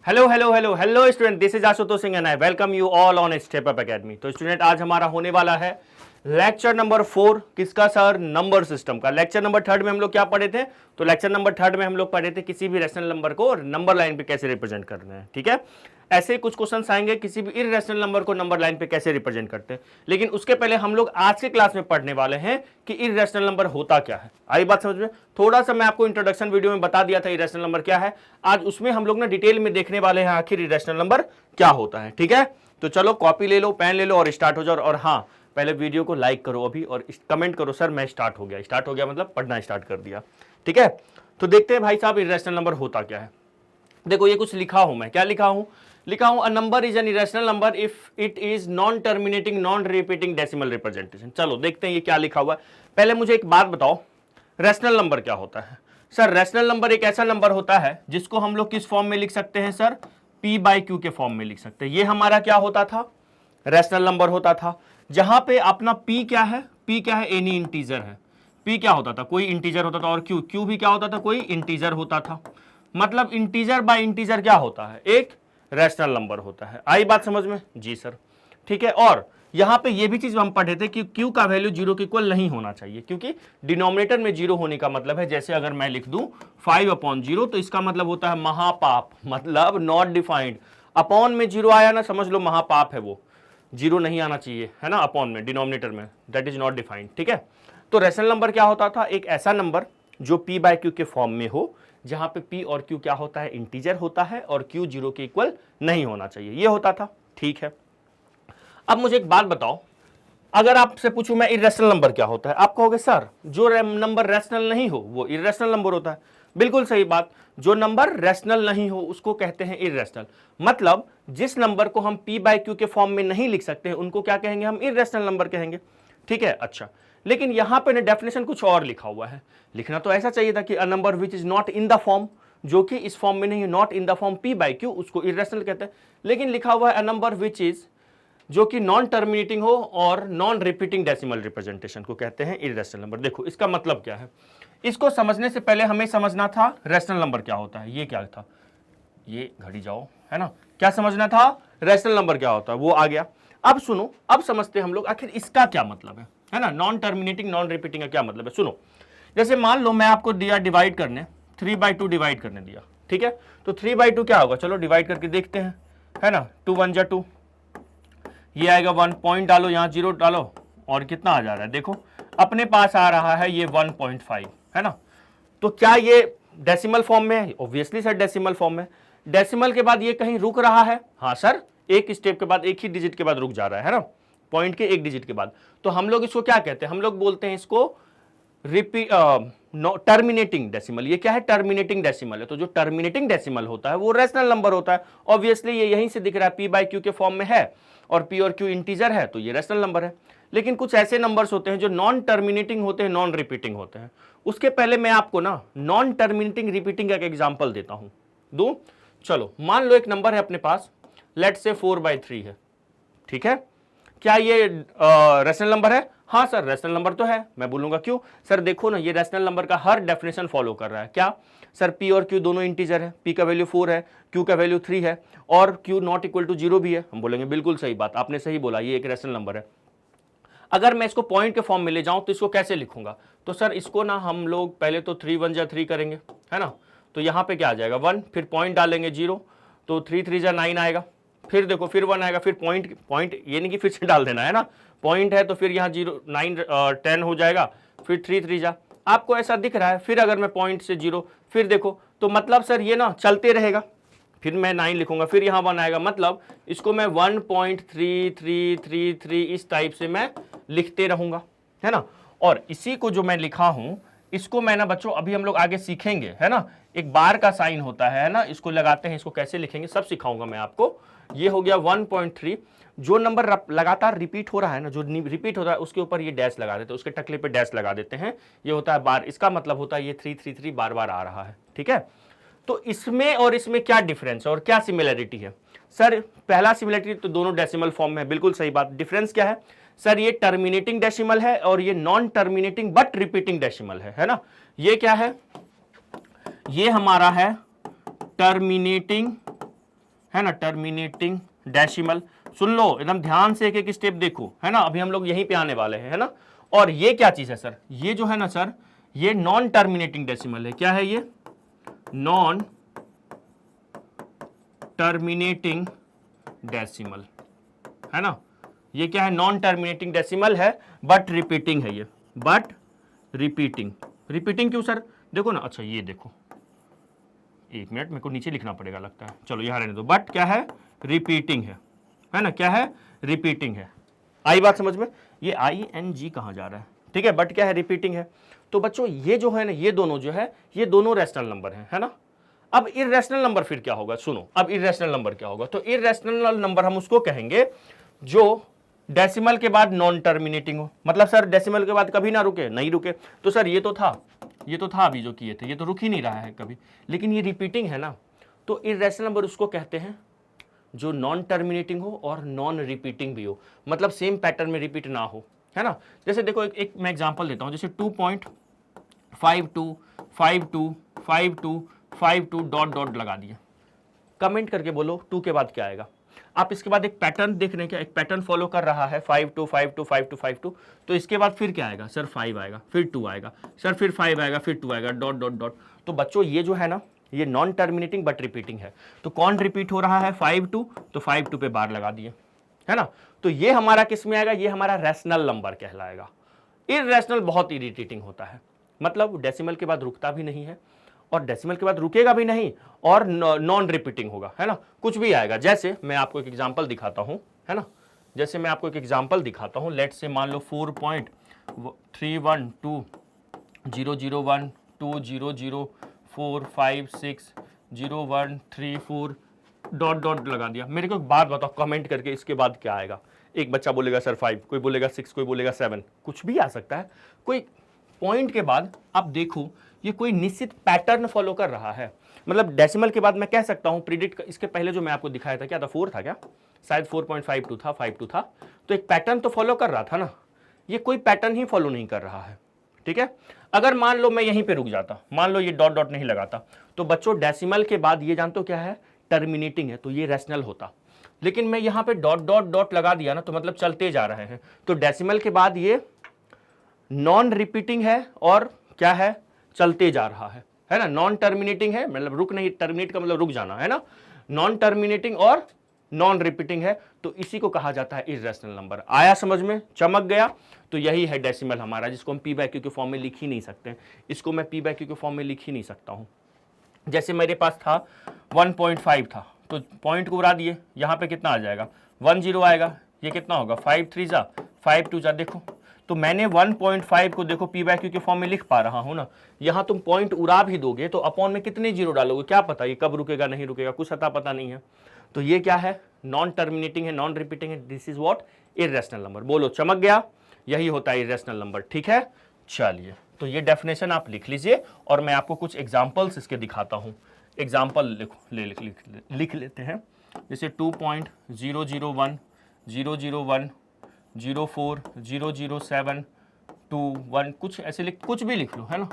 Hello hello hello hello student, this is Ashutosh Singh and I welcome you all on step up academy. तो student, आज हमारा होने वाला है लेक्चर नंबर 4। किसका सर? नंबर सिस्टम का। लेक्चर नंबर 3 में हम लोग क्या पढ़े थे? तो लेक्चर नंबर 3 में हम लोग पढ़े थे किसी भी रैशनल नंबर को नंबर लाइन पे कैसे रिप्रेजेंट करना है। ठीक है, ऐसे ही कुछ क्वेश्चंस आएंगे किसी भी इर्रेशनल नंबर को नंबर लाइन पे कैसे रिप्रेजेंट करते हैं। लेकिन उसके पहले हम लोग आज के क्लास में पढ़ने वाले हैं कि इर्रेशनल नंबर होता क्या है। आई बात समझ में? थोड़ा सा मैं आपको इंट्रोडक्शन वीडियो में बता दिया था इर्रेशनल नंबर क्या है। आज उसमें हम लोग ना डिटेल में देखने वाले हैं आखिर इर्रेशनल नंबर क्या होता है। ठीक है, तो चलो कॉपी ले लो, पेन ले लो और स्टार्ट हो जाओ। और हाँ, पहले वीडियो को लाइक करो अभी और कमेंट करो सर मैं स्टार्ट हो गया। स्टार्ट हो गया मतलब पढ़ना स्टार्ट कर दिया। ठीक है, तो देखते हैं भाई साहब इर्रेशनल नंबर होता क्या है। देखो ये कुछ लिखा हूं मैं, क्या लिखा हूं? लिखा हूं a number is an irrational number if it is non terminating non repeating decimal representation. चलो देखते हैं ये क्या लिखा हुआ है। पहले मुझे एक बात बताओ, रैशनल नंबर क्या होता है? सर रैशनल नंबर एक ऐसा नंबर होता है जिसको हम लोग किस फॉर्म में लिख सकते हैं सर? पी बाई क्यू के फॉर्म में लिख सकते हैं। ये हमारा क्या होता था? रैशनल नंबर होता था, जहां पे अपना पी क्या है? पी क्या है? एनी इंटीजर है। पी क्या होता था? कोई इंटीजर होता था। और क्यू, क्यू भी क्या होता था? कोई इंटीजर होता था। मतलब इंटीजर बाय इंटीजर क्या होता है? एक रैशनल नंबर होता है। आई बात समझ में? जी सर। ठीक है, और यहां पे ये भी चीज हम पढ़े थे कि क्यू का वैल्यू 0 के इक्वल नहीं होना चाहिए, क्योंकि डिनोमिनेटर में 0 होने का मतलब है, जैसे अगर मैं लिख दूं 5/0 तो इसका मतलब होता है महापाप, मतलब नॉट डिफाइंड। अपॉन में 0 आया ना, समझ लो महापाप है वो। 0 नहीं आना चाहिए, है ना, अपॉन में, डिनोमिनेटर में, दैट इज नॉट डिफाइंड। ठीक है, तो रैशनल नंबर क्या होता था? एक ऐसा नंबर जो p बाय क्यू के फॉर्म में हो, जहां पे p और q क्या होता है? इंटीजर होता है, और q 0 के इक्वल नहीं होना चाहिए, ये होता था। ठीक है, अब मुझे एक बात बताओ, अगर आपसे पूछूं मैं इर्रेशनल नंबर क्या होता है, आप कहोगे सर जो नंबर रैशनल नहीं हो वो इर्रेशनल नंबर होता है। बिल्कुल सही बात, जो नंबर रैशनल नहीं हो उसको कहते हैं इर्रेशनल। मतलब जिस नंबर को हम p बाय क्यू के फॉर्म में नहीं लिख सकते हैं उनको क्या कहेंगे? हम इर्रेशनल नंबर कहेंगे। ठीक है, अच्छा, लेकिन यहां पे डेफिनेशन कुछ और लिखा हुआ है। लिखना तो ऐसा चाहिए था कि a number which is not in the form, जो कि इस फॉर्म में नहीं, not in the form p by q, उसको इर्रेशनल कहते हैं। लेकिन लिखा हुआ है अ नंबर विच इज, जो कि नॉन टर्मिनेटिंग हो और नॉन रिपीटिंग डेसिमल रिप्रेजेंटेशन को कहते हैं इर्रेशनल नंबर। देखो इसका मतलब क्या है, इसको समझने से पहले हमें समझना था रैशनल नंबर क्या होता है। ये क्या था? ये घड़ी जाओ, है ना, क्या समझना था? रैशनल नंबर क्या होता है, वो आ गया। अब सुनो, अब समझते हम लोग आखिर इसका क्या मतलब है ना, नॉन टर्मिनेटिंग नॉन रिपीटिंग का क्या मतलब है। सुनो, जैसे मान लो मैं आपको दिया डिवाइड करने, 3/2 डिवाइड करने दिया। ठीक है, तो 3/2 क्या होगा? चलो डिवाइड करके देखते हैं, है ना। 2 1 जा 2, ये आएगा 1, पॉइंट डालो, यहां 0 डालो, और कितना आ जा रहा है? देखो अपने पास आ रहा है ये 1.5, है ना। तो क्या ये डेसिमल फॉर्म में है? ऑब्वियसली सर डेसिमल फॉर्म में। डेसिमल के बाद ये कहीं रुक रहा है? हाँ सर, एक स्टेप के बाद, एक ही डिजिट के बाद रुक जा रहा है ना, पॉइंट के एक डिजिट के बाद। तो हम लोग इसको क्या कहते हैं? हम लोग बोलते हैं इसको टर्मिनेटिंग डेसिमल। ये क्या है? टर्मिनेटिंग डेसिमल है। तो जो टर्मिनेटिंग डेसिमल होता है वो रैशनल नंबर होता है। ऑब्वियसली ये यहीं से दिख रहा है, p बाय क्यू के फॉर्म में है और p और q इंटीजर है, तो ये रैशनल नंबर है। लेकिन कुछ ऐसे नंबर्स होते हैं जो नॉन टर्मिनेटिंग होते हैं, नॉन रिपीटिंग होते हैं। उसके पहले मैं आपको ना नॉन टर्मिनेटिंग रिपीटिंग का एक एग्जांपल देता हूं, दूं? चलो मान लो एक नंबर है अपने पास, लेट से 4/3 है। ठीक है, क्या ये रैशनल नंबर है? हाँ सर रैशनल नंबर तो है। मैं बोलूंगा क्यों? सर देखो ना, ये रैशनल नंबर का हर डेफिनेशन फॉलो कर रहा है। क्या सर? p और q दोनों इंटीजर है, p का वैल्यू 4 है, q का वैल्यू 3 है, और q नॉट इक्वल टू 0 भी है। हम बोलेंगे बिल्कुल सही बात, आपने सही बोला, ये एक रैशनल नंबर है। अगर मैं इसको पॉइंट के फॉर्म में ले जाऊं तो इसको कैसे लिखूंगा? तो सर इसको ना हम लोग पहले तो 3 1 जा 3 करेंगे, है ना। तो यहां पे क्या आ जाएगा? 1, फिर पॉइंट डालेंगे 0, तो 3 3 जा 9 आएगा। फिर देखो फिर 1 आएगा, फिर पॉइंट ये नहीं कि फिर से डाल देना, है ना, पॉइंट है तो फिर यहाँ 0 9 10 हो जाएगा, फिर 3 3 जा, आपको ऐसा दिख रहा है। फिर अगर मैं पॉइंट से 0, फिर देखो, तो मतलब सर ये ना चलते रहेगा। फिर मैं 9 लिखूंगा, फिर यहाँ 1 आएगा, मतलब इसको मैं 1.3333 इस टाइप से मैं लिखते रहूंगा, है ना। और इसी को जो मैं लिखा हूं, इसको मैं ना बच्चों अभी हम लोग आगे सीखेंगे, है ना। एक बार का साइन होता है ना, इसको लगाते हैं, इसको कैसे लिखेंगे सब सिखाऊंगा मैं आपको। ये हो गया 1.3, जो नंबर लगातार रिपीट हो रहा है ना, जो रिपीट हो रहा है उसके ऊपर ये डैश लगा देते हैं, उसके टकले पे डैश लगा देते हैं, ये होता है बार। इसका मतलब होता है ये 333 बार बार आ रहा है। ठीक है, तो इसमें और इसमें क्या डिफरेंस है और क्या सिमिलरिटी है? सर पहला सिमिलरिटी तो दोनों डेसिमल फॉर्म में है, बिल्कुल सही बात। डिफरेंस क्या है? सर ये टर्मिनेटिंग डेसिमल है और ये non terminating but repeating decimal है ना। ये क्या है? ये हमारा है टर्मिनेटिंग है ना, टर्मिनेटिंग डेसिमल। सुन लो एकदम ध्यान से, एक एक स्टेप देखो, है ना, अभी हम लोग यहीं पे आने वाले हैं, है ना। और ये क्या चीज है सर, ये जो है ना सर, ये नॉन टर्मिनेटिंग डेसिमल है। क्या है ये? नॉन टर्मिनेटिंग डेसिमल, है ना। ये क्या है? नॉन टर्मिनेटिंग डेसिमल है, बट रिपीटिंग है ये, बट रिपीटिंग। रिपीटिंग क्यों सर? देखो ना, अच्छा ये देखो, एक मिनट मेरे को नीचे लिखना पड़ेगा लगता है, चलो यहाँ रहने दो। बट क्या है? रिपीटिंग है ना, क्या है? रिपीटिंग है। आई बात समझ में? ये ING कहाँ जा रहा है, ठीक है, बट क्या है? रिपीटिंग है। तो बच्चों ये जो है ना, ये दोनों जो है, ये दोनों रैशनल नंबर है ना। अब इर्रेशनल नंबर फिर क्या होगा? सुनो, अब इर्रेशनल नंबर क्या होगा? तो इर्रेशनल नंबर हम उसको कहेंगे जो डेसिमल के बाद नॉन टर्मिनेटिंग हो। मतलब सर डेसिमल के बाद कभी ना रुके, नहीं रुके, तो सर ये तो था अभी जो किए थे, ये तो रुक ही नहीं रहा है कभी, लेकिन ये रिपीटिंग है ना। तो इर्रेशनल नंबर उसको कहते हैं जो नॉन टर्मिनेटिंग हो और नॉन रिपीटिंग भी हो, मतलब सेम पैटर्न में रिपीट ना हो, है ना। जैसे देखो एक मैं एग्जांपल देता हूं, जैसे 2.52 52 52 52 डॉट डॉट लगा दिया। कमेंट करके बोलो 2 के बाद क्या आएगा। आप इसके बाद एक पैटर्न देख रहे हैं क्या? एक पैटर्न फॉलो कर रहा है, 52 52 52 52। तो इसके बाद फिर क्या आएगा सर? 5 आएगा, फिर 2 आएगा सर, फिर 5 आएगा, फिर 2 आएगा, डॉट डॉट डॉट। तो बच्चों ये जो है ना, ये नॉन टर्मिनेटिंग बट रिपीटिंग है। तो कौन रिपीट हो रहा है? 52, तो 52 पे बार लगा दिए, है ना। तो ये हमारा किस में आएगा? ये हमारा रैशनल नंबर कहलाएगा। इररेशनल बहुत इरिटेटिंग होता है, मतलब डेसिमल के बाद रुकता भी नहीं है और डेसिमल के बाद रुकेगा भी नहीं और नॉन रिपीटिंग होगा, है ना, कुछ भी आएगा। जैसे मैं आपको एक एग्जांपल दिखाता हूं, है ना, जैसे मैं आपको एक एग्जांपल दिखाता हूं। लेट्स से मान लो 4.312012004560134 डॉट डॉट लगा दिया। मेरे को एक बात बताओ कमेंट करके, इसके बाद क्या आएगा? एक बच्चा बोलेगा सर 5, कोई बोलेगा 6, कोई बोलेगा 7, कुछ भी आ सकता है। कोई पॉइंट के बाद आप देखो ये कोई निश्चित पैटर्न फॉलो कर रहा है। मतलब डेसिमल के बाद मैं कह सकता हूं प्रिडिक्ट, इसके पहले जो मैं आपको दिखाया था क्या था? 4 था क्या? शायद 4.52 था, 52 था। तो एक पैटर्न तो फॉलो कर रहा था ना, ये कोई पैटर्न ही फॉलो नहीं कर रहा है, ठीक है। अगर मान लो मैं यहीं पे रुक जाता, मान लो ये डॉट डॉट नहीं लगाता, तो बच्चों डेसिमल के बाद ये जानते हो क्या है? टर्मिनेटिंग है, तो ये रैशनल होता। लेकिन मैं यहाँ पे डॉट डॉट डॉट लगा दिया ना, तो मतलब चलते जा रहे हैं, तो डेसिमल के बाद ये नॉन रिपीटिंग है और क्या है? चलते जा रहा है ना। नॉन टर्मिनेटिंग है, मतलब रुक नहीं, टर्मिनेट का मतलब रुक जाना, है ना। नॉन टर्मिनेटिंग और नॉन रिपीटिंग है, तो इसी को कहा जाता है इर्रेशनल नंबर। आया समझ में? चमक गया? तो यही है डेसिमल हमारा, जिसको हम P/Q के फॉर्म में लिख ही नहीं सकते। इसको मैं P/Q के फॉर्म में लिख ही नहीं सकता हूं। जैसे मेरे पास था 1.5 था, तो पॉइंट को उड़ा दिए, यहां पे कितना आ जाएगा? 10 आएगा। ये कितना होगा? 5 3 जा 5 2 जा। देखो तो मैंने 1.5 को देखो P/Q के फॉर्म में लिख पा रहा हूं ना। यहां तुम पॉइंट उड़ा भी दोगे तो अपॉन में कितने जीरो डालोगे? क्या पता ये कब रुकेगा, नहीं रुकेगा, कुछ अता पता नहीं है। तो ये क्या है? नॉन टर्मिनेटिंग है, नॉन रिपीटिंग है। This is what? Irrational number. बोलो चमक गया? यही होता है इर्रेशनल नंबर, ठीक है। चलिए, तो ये डेफिनेशन आप लिख लीजिए और मैं आपको कुछ एग्जांपल्स इसके दिखाता हूं। एग्जांपल लिख लेते हैं। जैसे 2.001 001 04 007 21, कुछ ऐसे कुछ भी लिख लो, है ना।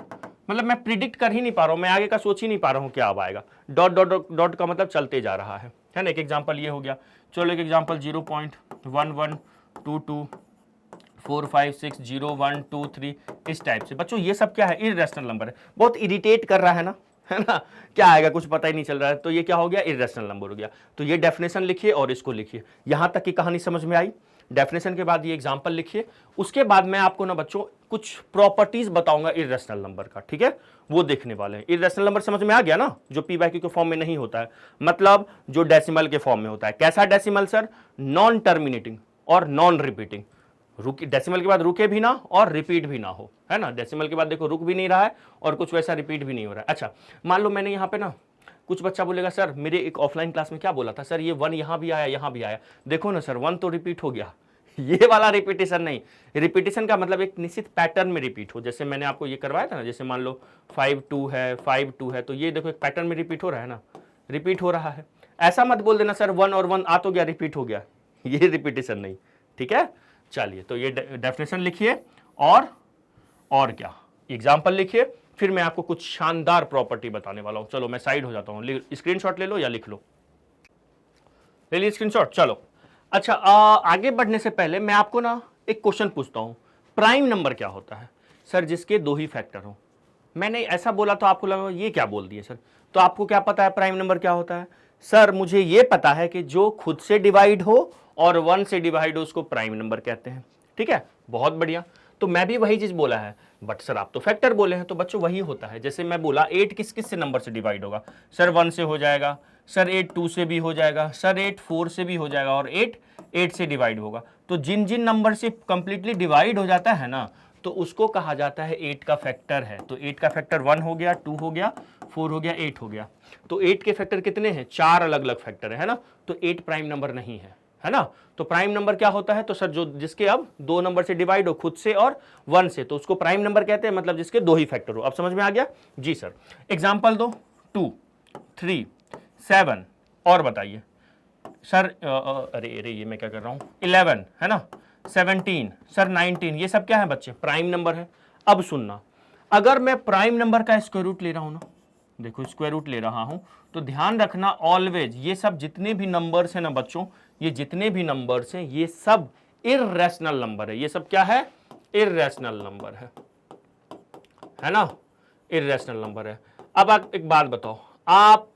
मतलब मैं प्रिडिक्ट कर ही नहीं पा रहा हूं, मैं आगे का सोच ही नहीं पा रहा हूं क्या अब आएगा। डॉट डॉट डॉट का मतलब चलते जा रहा है ना। एक एग्जांपल ये हो गया। चलो एक एग्जांपल 0.1122456012 इस टाइप से। बच्चों ये सब क्या है? इर्रेशनल नंबर है, बहुत इरिटेट कर रहा है ना, है ना। क्या आएगा कुछ पता ही नहीं चल रहा है, तो ये क्या हो गया? इर्रेशनल नंबर हो गया। तो ये डेफिनेशन लिखिए और इसको लिखिए। यहां तक की कहानी समझ में आई? डेफिनेशन के बाद ये एग्जांपल लिखिए, उसके बाद मैं आपको ना बच्चों कुछ प्रॉपर्टीज बताऊंगा इर्रेशनल नंबर का, ठीक है, वो देखने वाले हैं। इर्रेशनल नंबर समझ में आ गया ना, जो P/Q के फॉर्म में नहीं होता है, मतलब जो डेसिमल के फॉर्म में होता है। कैसा डेसिमल सर? नॉन टर्मिनेटिंग और नॉन रिपीटिंग। डेसिमल के बाद रुके भी ना और रिपीट भी ना हो, है ना। डेसिमल के बाद देखो रुक भी नहीं रहा है और कुछ वैसा रिपीट भी नहीं हो रहा है। अच्छा मान लो मैंने यहाँ पे ना, कुछ बच्चा बोलेगा सर मेरे एक ऑफलाइन क्लास में क्या बोला था सर, ये 1 यहाँ भी आया, यहाँ भी आया। देखो ना सर 1 तो रिपीट हो गया, ये वाला रिपीटेशन नहीं। रिपीटेशन का मतलब एक निश्चित पैटर्न में रिपीट हो। जैसे मैंने आपको ये करवाया था ना, जैसे मान लो 5 2 है, 5 2 है, तो ये देखो एक पैटर्न में रिपीट हो रहा है ना, रिपीट हो रहा है। ऐसा मत बोल देना सर 1 और 1 आ तो गया, रिपीट हो गया, ये रिपीटेशन नहीं, ठीक है। चलिए, तो ये डेफिनेशन लिखिए और क्या एग्जाम्पल लिखिए, फिर मैं आपको कुछ शानदार प्रॉपर्टी बताने वाला हूं। चलो मैं साइड हो जाता हूं, स्क्रीनशॉट ले लो या लिख लो। ले लीजिए स्क्रीनशॉट। चलो अच्छा, आगे बढ़ने से पहले मैं आपको ना एक क्वेश्चन पूछता हूं, प्राइम नंबर क्या होता है? सर जिसके दो ही फैक्टर हो। मैंने ऐसा बोला तो आपको लगा ये क्या बोल दिए सर, तो आपको क्या पता है प्राइम नंबर क्या होता है? सर मुझे ये पता है कि जो खुद से डिवाइड हो और 1 से डिवाइड हो उसको प्राइम नंबर कहते हैं। ठीक है, बहुत बढ़िया। तो मैं भी वही चीज बोला है, बट सर आप तो फैक्टर बोले हैं, तो बच्चों वही होता है। जैसे मैं बोला 8 किस किस से नंबर से डिवाइड होगा? सर 1 से हो जाएगा, सर 8 2 से भी हो जाएगा, सर 8 4 से भी हो जाएगा, और 8 8 से डिवाइड होगा। तो जिन जिन नंबर से कंप्लीटली डिवाइड हो जाता है ना, तो उसको कहा जाता है 8 का फैक्टर है। तो 8 का फैक्टर 1 हो गया, 2 हो गया, 4 हो गया, 8 हो गया। तो 8 के फैक्टर कितने हैं? 4 अलग अलग फैक्टर है ना। तो 8 प्राइम नंबर नहीं है ना। तो प्राइम नंबर क्या होता है? तो सर जो जिसके अब 2 नंबर से डिवाइड हो, खुद से और 1 से, तो उसको प्राइम नंबर कहते हैं, मतलब जिसके 2 ही फैक्टर हो। अब समझ में आ गया जी सर। एग्जाम्पल दो, 2 3 7, और बताइए सर। अरे अरे ये मैं क्या कर रहा हूं, 11 है ना, 17, सर 19, ये सब क्या है बच्चे? प्राइम नंबर है। अब सुनना, अगर मैं प्राइम नंबर का स्क्वायर रूट ले रहा हूं ना, देखो स्क्वायर रूट ले रहा हूं, तो ध्यान रखना ऑलवेज ये सब जितने भी नंबर्स हैं ना बच्चों, ये जितने भी नंबर्स हैं ये सब इर्रेशनल नंबर है। ये सब क्या है? इर्रेशनल नंबर है ना, इर्रेशनल नंबर है। अब आप एक बात बताओ, आप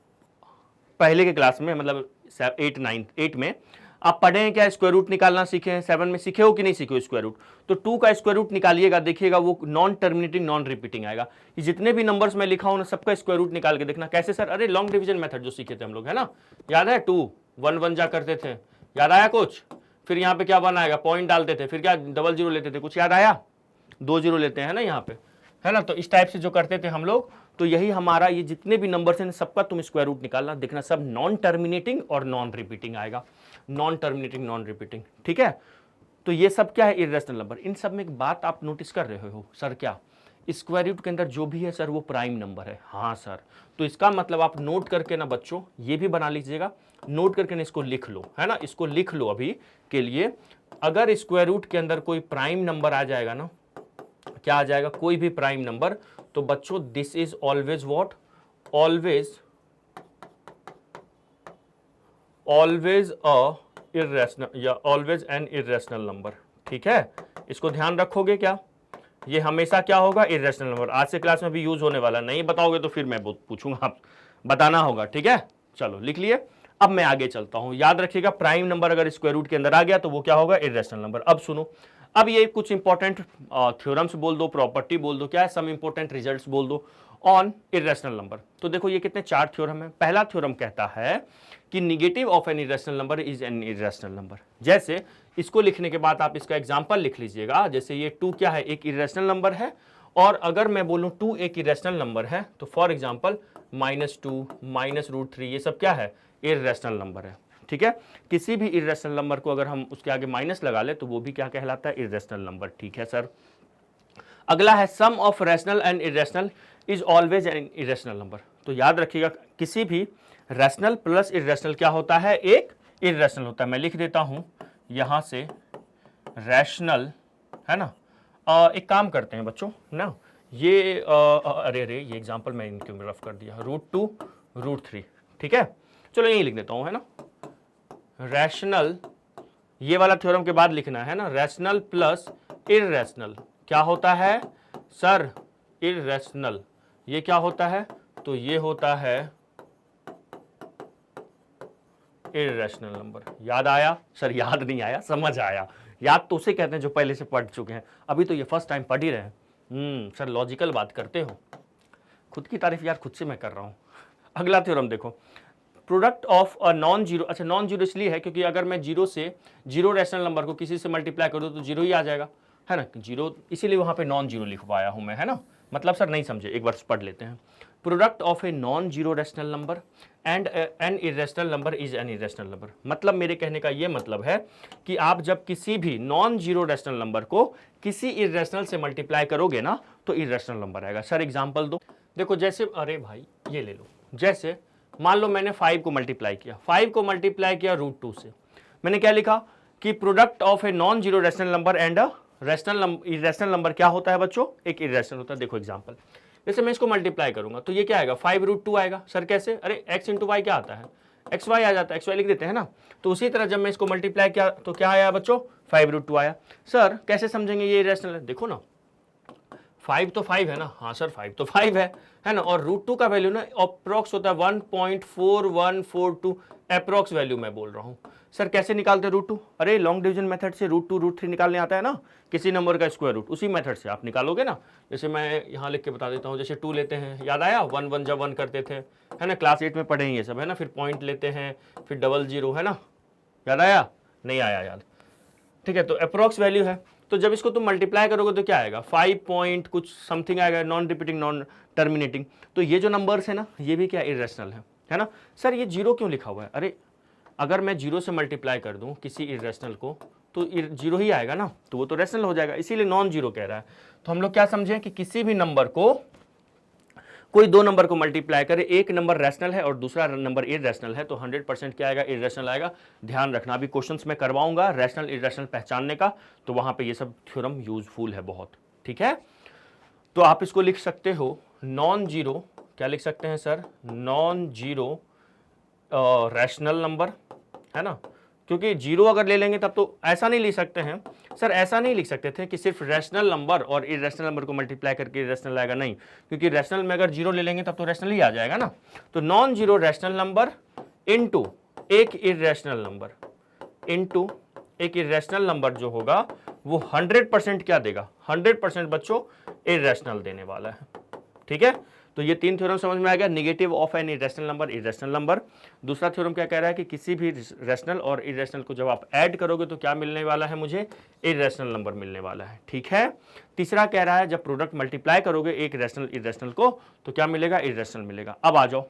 पहले के क्लास में मतलब 8 में आप पढ़े हैं क्या? स्क्वायर रूट निकालना सीखे हैं? 7 में सीखे हो कि नहीं सीखे हो स्क्वायर रूट? तो 2 का स्क्वायर रूट निकालिएगा, देखिएगा वो नॉन टर्मिनेटिंग नॉन रिपीटिंग आएगा। ये जितने भी नंबर्स मैं लिखा हूं ना, सबका स्क्वायर रूट निकाल के देखना। कैसे सर? अरे लॉन्ग डिवीजन मेथड जो सीखे थे हम लोग, है ना, याद है? 2 1 1 जा करते थे, याद आया कुछ? फिर यहाँ पे क्या 1 आएगा, पॉइंट डालते थे, फिर क्या डबल जीरो लेते थे, कुछ याद आया? 2 जीरो लेते हैं ना यहाँ पे, है ना। तो इस टाइप से जो करते थे हम लोग, तो यही हमारा ये जितने भी नंबर्स हैं सबका तुम स्क्वायर रूट निकालना, देखना सब नॉन टर्मिनेटिंग और नॉन रिपीटिंग आएगा। नॉन टर्मिनेटिंग नॉन रिपीटिंग, ठीक है। तो ये सब क्या है? Irrational number. इन सब में एक बात आप नोटिस कर रहे हो सर, क्या स्क्वायर रूट के अंदर जो भी है सर वो प्राइम नंबर है? हाँ सर। तो इसका मतलब आप नोट करके ना बच्चों ये भी बना लीजिएगा, नोट करके ना इसको लिख लो, है ना, इसको लिख लो अभी के लिए। अगर स्क्वायर रूट के अंदर कोई प्राइम नंबर आ जाएगा ना, क्या आ जाएगा? कोई भी प्राइम नंबर, तो बच्चों this is always what? Always a irrational, या ऑलवेज एन इर्रेशनल नंबर। ठीक है, इसको ध्यान रखोगे क्या? ये हमेशा क्या होगा? Irrational number. आज से क्लास में भी यूज होने वाला, नहीं बताओगे तो फिर मैं पूछूंगा, आप बताना होगा। ठीक है, चलो लिख लिए। अब मैं आगे चलता हूं, याद रखिएगा प्राइम नंबर अगर स्क्वायर रूट के अंदर आ गया तो वो क्या होगा? Irrational number. अब सुनो, अब ये कुछ इंपॉर्टेंट थ्योरम्स बोल दो, प्रॉपर्टी बोल दो, क्या है, सम इंपॉर्टेंट रिजल्ट्स बोल दो ऑन इर्रेशनल नंबर। तो देखो ये कितने 4 थ्योरम है। पहला थ्योरम कहता है कि negative of N irrational number is an irrational number. जैसे इसको लिखने के बाद आप इसका एग्जांपल लिख लीजिएगा। जैसे ये 2 क्या है? एक इर्रेशनल नंबर है, और अगर मैं बोलूं 2 एक इर्रेशनल नंबर है, तो फॉर एग्जांपल -2 -√3 ये सब क्या है? इर्रेशनल नंबर है। ठीक है, किसी भी इर्रेशनल नंबर को अगर हम उसके आगे माइनस लगा ले तो वो भी क्या कहलाता है? Irrational number. ठीक है सर। अगला है sum of rational and irrational is always an irrational number. तो याद रखिएगा किसी भी रैशनल प्लस इर्रेशनल क्या होता है? एक इर्रेशनल होता है। मैं लिख देता हूं यहां से रैशनल, है ना। एक काम करते हैं बच्चों ना, ये अरे अरे ये एग्जांपल मैं इनके रफ कर दिया, √2 √3। ठीक है, चलो यही लिख देता हूं, है ना। रैशनल, ये वाला थ्योरम के बाद लिखना है ना, रैशनल प्लस इर्रेशनल क्या होता है सर? इर्रेशनल। ये क्या होता है? तो ये होता है इर्रेशनल नंबर। याद आया सर? याद नहीं आया, समझ आया। याद तो उसे कहते हैं जो पहले से पढ़ चुके हैं, अभी तो ये फर्स्ट टाइम पढ़ ही रहे हैं। सर लॉजिकल बात करते हो। खुद की तारीफ यार खुद से मैं कर रहा हूं। अगला थ्योरम देखो, product of a non zero. अच्छा नॉन जीरो इसलिए है क्योंकि अगर मैं जीरो से जीरो रैशनल नंबर को किसी से मल्टीप्लाई कर दूं तो जीरो ही आ जाएगा, है ना, जीरो, इसीलिए वहां पे नॉन जीरो लिखवाया हूं मैं, है ना। मतलब सर नहीं समझे, एक बार पढ़ लेते हैं। Product of a non zero rational number and N irrational number is an irrational number. मतलब मेरे कहने का ये मतलब है कि आप जब किसी भी नॉन जीरो रैशनल नंबर को किसी इर्रेशनल से मल्टीप्लाई करोगे ना तो इर्रेशनल नंबर आएगा। सर एग्जांपल दो। देखो जैसे, अरे भाई ये ले लो, जैसे मान लो मैंने 5 को मल्टीप्लाई किया, 5 को मल्टीप्लाई किया √2 से, मैंने क्या लिखा कि product of a non zero rational number and a irrational number क्या होता है बच्चों? एक इर्रेशनल होता है। देखो एग्जांपल, जैसे मैं इसको मल्टीप्लाई करूंगा तो ये क्या आएगा? 5 √2 आएगा। सर कैसे? अरे x इंटू वाई क्या आता है? एक्स वाई आ जाता है, एक्स वाई लिख देते हैं ना। तो उसी तरह जब मैं इसको मल्टीप्लाई किया तो क्या आया बच्चों, 5√2 आया। सर कैसे समझेंगे ये इरेशनल है, देखो ना 5 तो 5 है ना, हाँ सर 5 तो 5 है ना, और √2 का वैल्यू ना अप्रोक्स होता है 1.4142 अप्रोक्स वैल्यू मैं बोल रहा हूँ। सर कैसे निकालते हैं √2, अरे लॉन्ग डिवीजन मेथड से √2 √3 निकालने आता है ना, किसी नंबर का स्क्वायर रूट, उसी मेथड से आप निकालोगे ना। जैसे मैं यहाँ लिख के बता देता हूँ, जैसे 2 लेते हैं, याद आया 1 1 जब 1 करते थे, है ना, क्लास 8 में पढ़े हैं ये सब, है ना। फिर पॉइंट लेते हैं, फिर 00, है ना, याद आया, नहीं आया याद, ठीक है। तो अप्रोक्स वैल्यू है, तो जब इसको तुम मल्टीप्लाई करोगे तो क्या आएगा, 5 पॉइंट कुछ समथिंग आएगा, नॉन रिपीटिंग नॉन टर्मिनेटिंग। तो ये जो नंबर्स है ना, ये भी क्या इरेशनल है ना। सर ये 0 क्यों लिखा हुआ है, अरे अगर मैं 0 से मल्टीप्लाई कर दूं किसी इरेशनल को तो 0 ही आएगा ना, तो वो तो रेशनल हो जाएगा, इसीलिए नॉन जीरो कह रहा है। तो हम लोग क्या समझें कि किसी भी नंबर को, कोई दो नंबर को मल्टीप्लाई करे, एक नंबर रैशनल है और दूसरा नंबर इररेशनल है, तो 100% क्या आएगा, इररेशनल आएगा। ध्यान रखना, अभी क्वेश्चंस में करवाऊंगा रैशनल इररेशनल पहचानने का, तो वहां पे ये सब थ्योरम यूजफुल है बहुत, ठीक है। तो आप इसको लिख सकते हो नॉन जीरो, क्या लिख सकते हैं sir, non zero rational number, है ना, क्योंकि जीरो अगर ले लेंगे तब तो ऐसा नहीं लिख सकते हैं सर, ऐसा नहीं लिख सकते थे कि सिर्फ रैशनल नंबर और इररेशनल नंबर को मल्टीप्लाई करके इररेशनल आएगा, नहीं, क्योंकि रैशनल में अगर जीरो ले लेंगे तब तो रैशनल ही आ जाएगा ना। तो non zero rational number into एक इररेशनल नंबर, इनटू एक इररेशनल नंबर जो होगा वो 100% क्या देगा, 100% बच्चों इररेशनल देने वाला है, ठीक है। तो ये तीन थ्योरम समझ में आ गया, negative of an irrational number, irrational number. दूसरा थ्योरम क्या कह रहा है कि किसी भी रैशनल और इरेशनल को जब आप ऐड करोगे तो क्या मिलने वाला है, मुझे इरेशनल नंबर मिलने वाला है, ठीक है। तीसरा कह रहा है जब प्रोडक्ट मल्टीप्लाई करोगे एक रैशनल इरेशनल को तो क्या मिलेगा, इरेशनल मिलेगा। अब आ जाओ,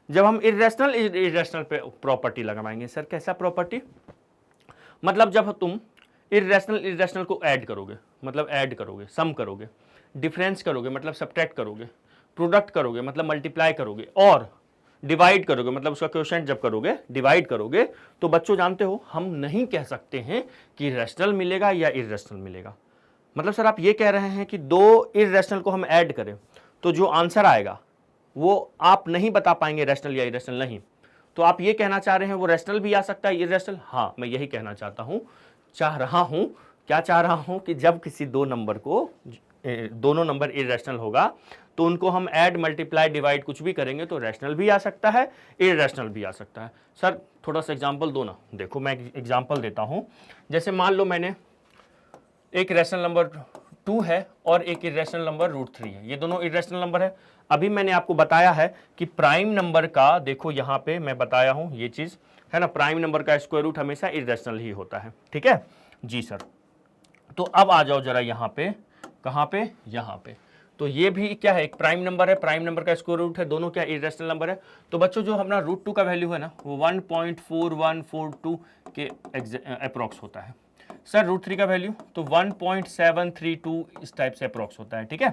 जब हम इरेशनल इरेशनल पे प्रॉपर्टी लगाएंगे, सर कैसा प्रॉपर्टी, मतलब जब तुम इरेशनल इरेशनल को ऐड करोगे, मतलब ऐड करोगे, सम करोगे, डिफरेंस करोगे मतलब सब्ट्रैक्ट करोगे, प्रोडक्ट करोगे मतलब मल्टीप्लाई करोगे, और डिवाइड करोगे मतलब उसका क्वोशिएंट जब करोगे, डिवाइड करोगे, तो बच्चों जानते हो हम नहीं कह सकते हैं कि रैशनल मिलेगा या इररेशनल मिलेगा। मतलब सर आप ये कह रहे हैं कि दो इररेशनल को हम ऐड करें तो जो आंसर आएगा वो आप नहीं बता पाएंगे रैशनल या इररेशनल, नहीं। तो आप ये कहना चाह रहे हैं वो रैशनल भी आ सकता है, इररेशनल, हाँ मैं यही कहना चाहता हूं, क्या चाह रहा हूं कि जब किसी दो नंबर को, दोनों नंबर इररेशनल होगा तो उनको हम ऐड मल्टीप्लाई डिवाइड कुछ भी करेंगे तो रैशनल भी आ सकता है, इररेशनल भी आ सकता है। सर थोड़ा सा एग्जांपल दो ना, देखो मैं एग्जांपल देता हूं, जैसे मान लो मैंने एक रैशनल नंबर 2 है और एक इररेशनल नंबर √3 है, ये दोनों इररेशनल नंबर है। अभी मैंने आपको बताया है कि प्राइम नंबर का, देखो यहाँ पे मैं बताया हूं ये चीज, है ना, प्राइम नंबर का स्क्वायर रूट हमेशा इररेशनल ही होता है, ठीक है जी सर। तो अब आ जाओ जरा यहाँ पे, कहाँ पे, यहाँ पे, तो ये भी क्या है, एक प्राइम नंबर है, प्राइम नंबर का स्क्वायर रूट है, दोनों क्या इररेशनल नंबर है। तो बच्चों जो हमारा √2 का वैल्यू है ना वो 1.4142 के अप्रोक्स होता है। सर √3 का वैल्यू तो 1.732 इस टाइप से अप्रोक्स होता है, ठीक है।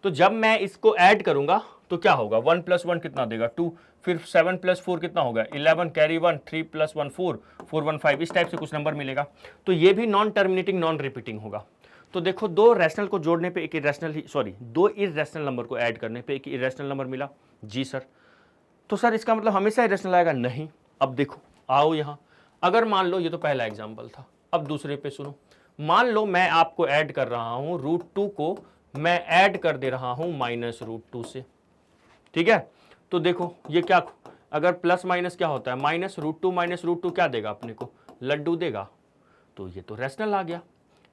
तो जब मैं इसको ऐड करूंगा तो क्या होगा, 1 + 1 कितना देगा 2, फिर 7 + 4 कितना होगा 11, कैरी 1, 3 + 1 4, 4 1 5, इस टाइप से कुछ नंबर मिलेगा। तो ये भी नॉन टर्मिनेटिंग नॉन रिपीटिंग होगा। तो देखो दो रैशनल को जोड़ने पे एक इररेशनल ही, सॉरी दो इररेशनल नंबर को ऐड करने पे एक इररेशनल नंबर मिला, जी सर। तो सर इसका मतलब हमेशा इररेशनल आएगा, नहीं। अब देखो आओ यहाँ, अगर मान लो, ये तो पहला एग्जाम्पल था, अब दूसरे पे सुनो। मान लो मैं आपको ऐड कर रहा हूं √2 को, मैं ऐड कर दे रहा हूं -√2 से, ठीक है। तो देखो ये क्या, अगर प्लस माइनस क्या होता है, -√2 क्या देगा अपने को, लड्डू देगा। तो ये तो रैशनल आ गया,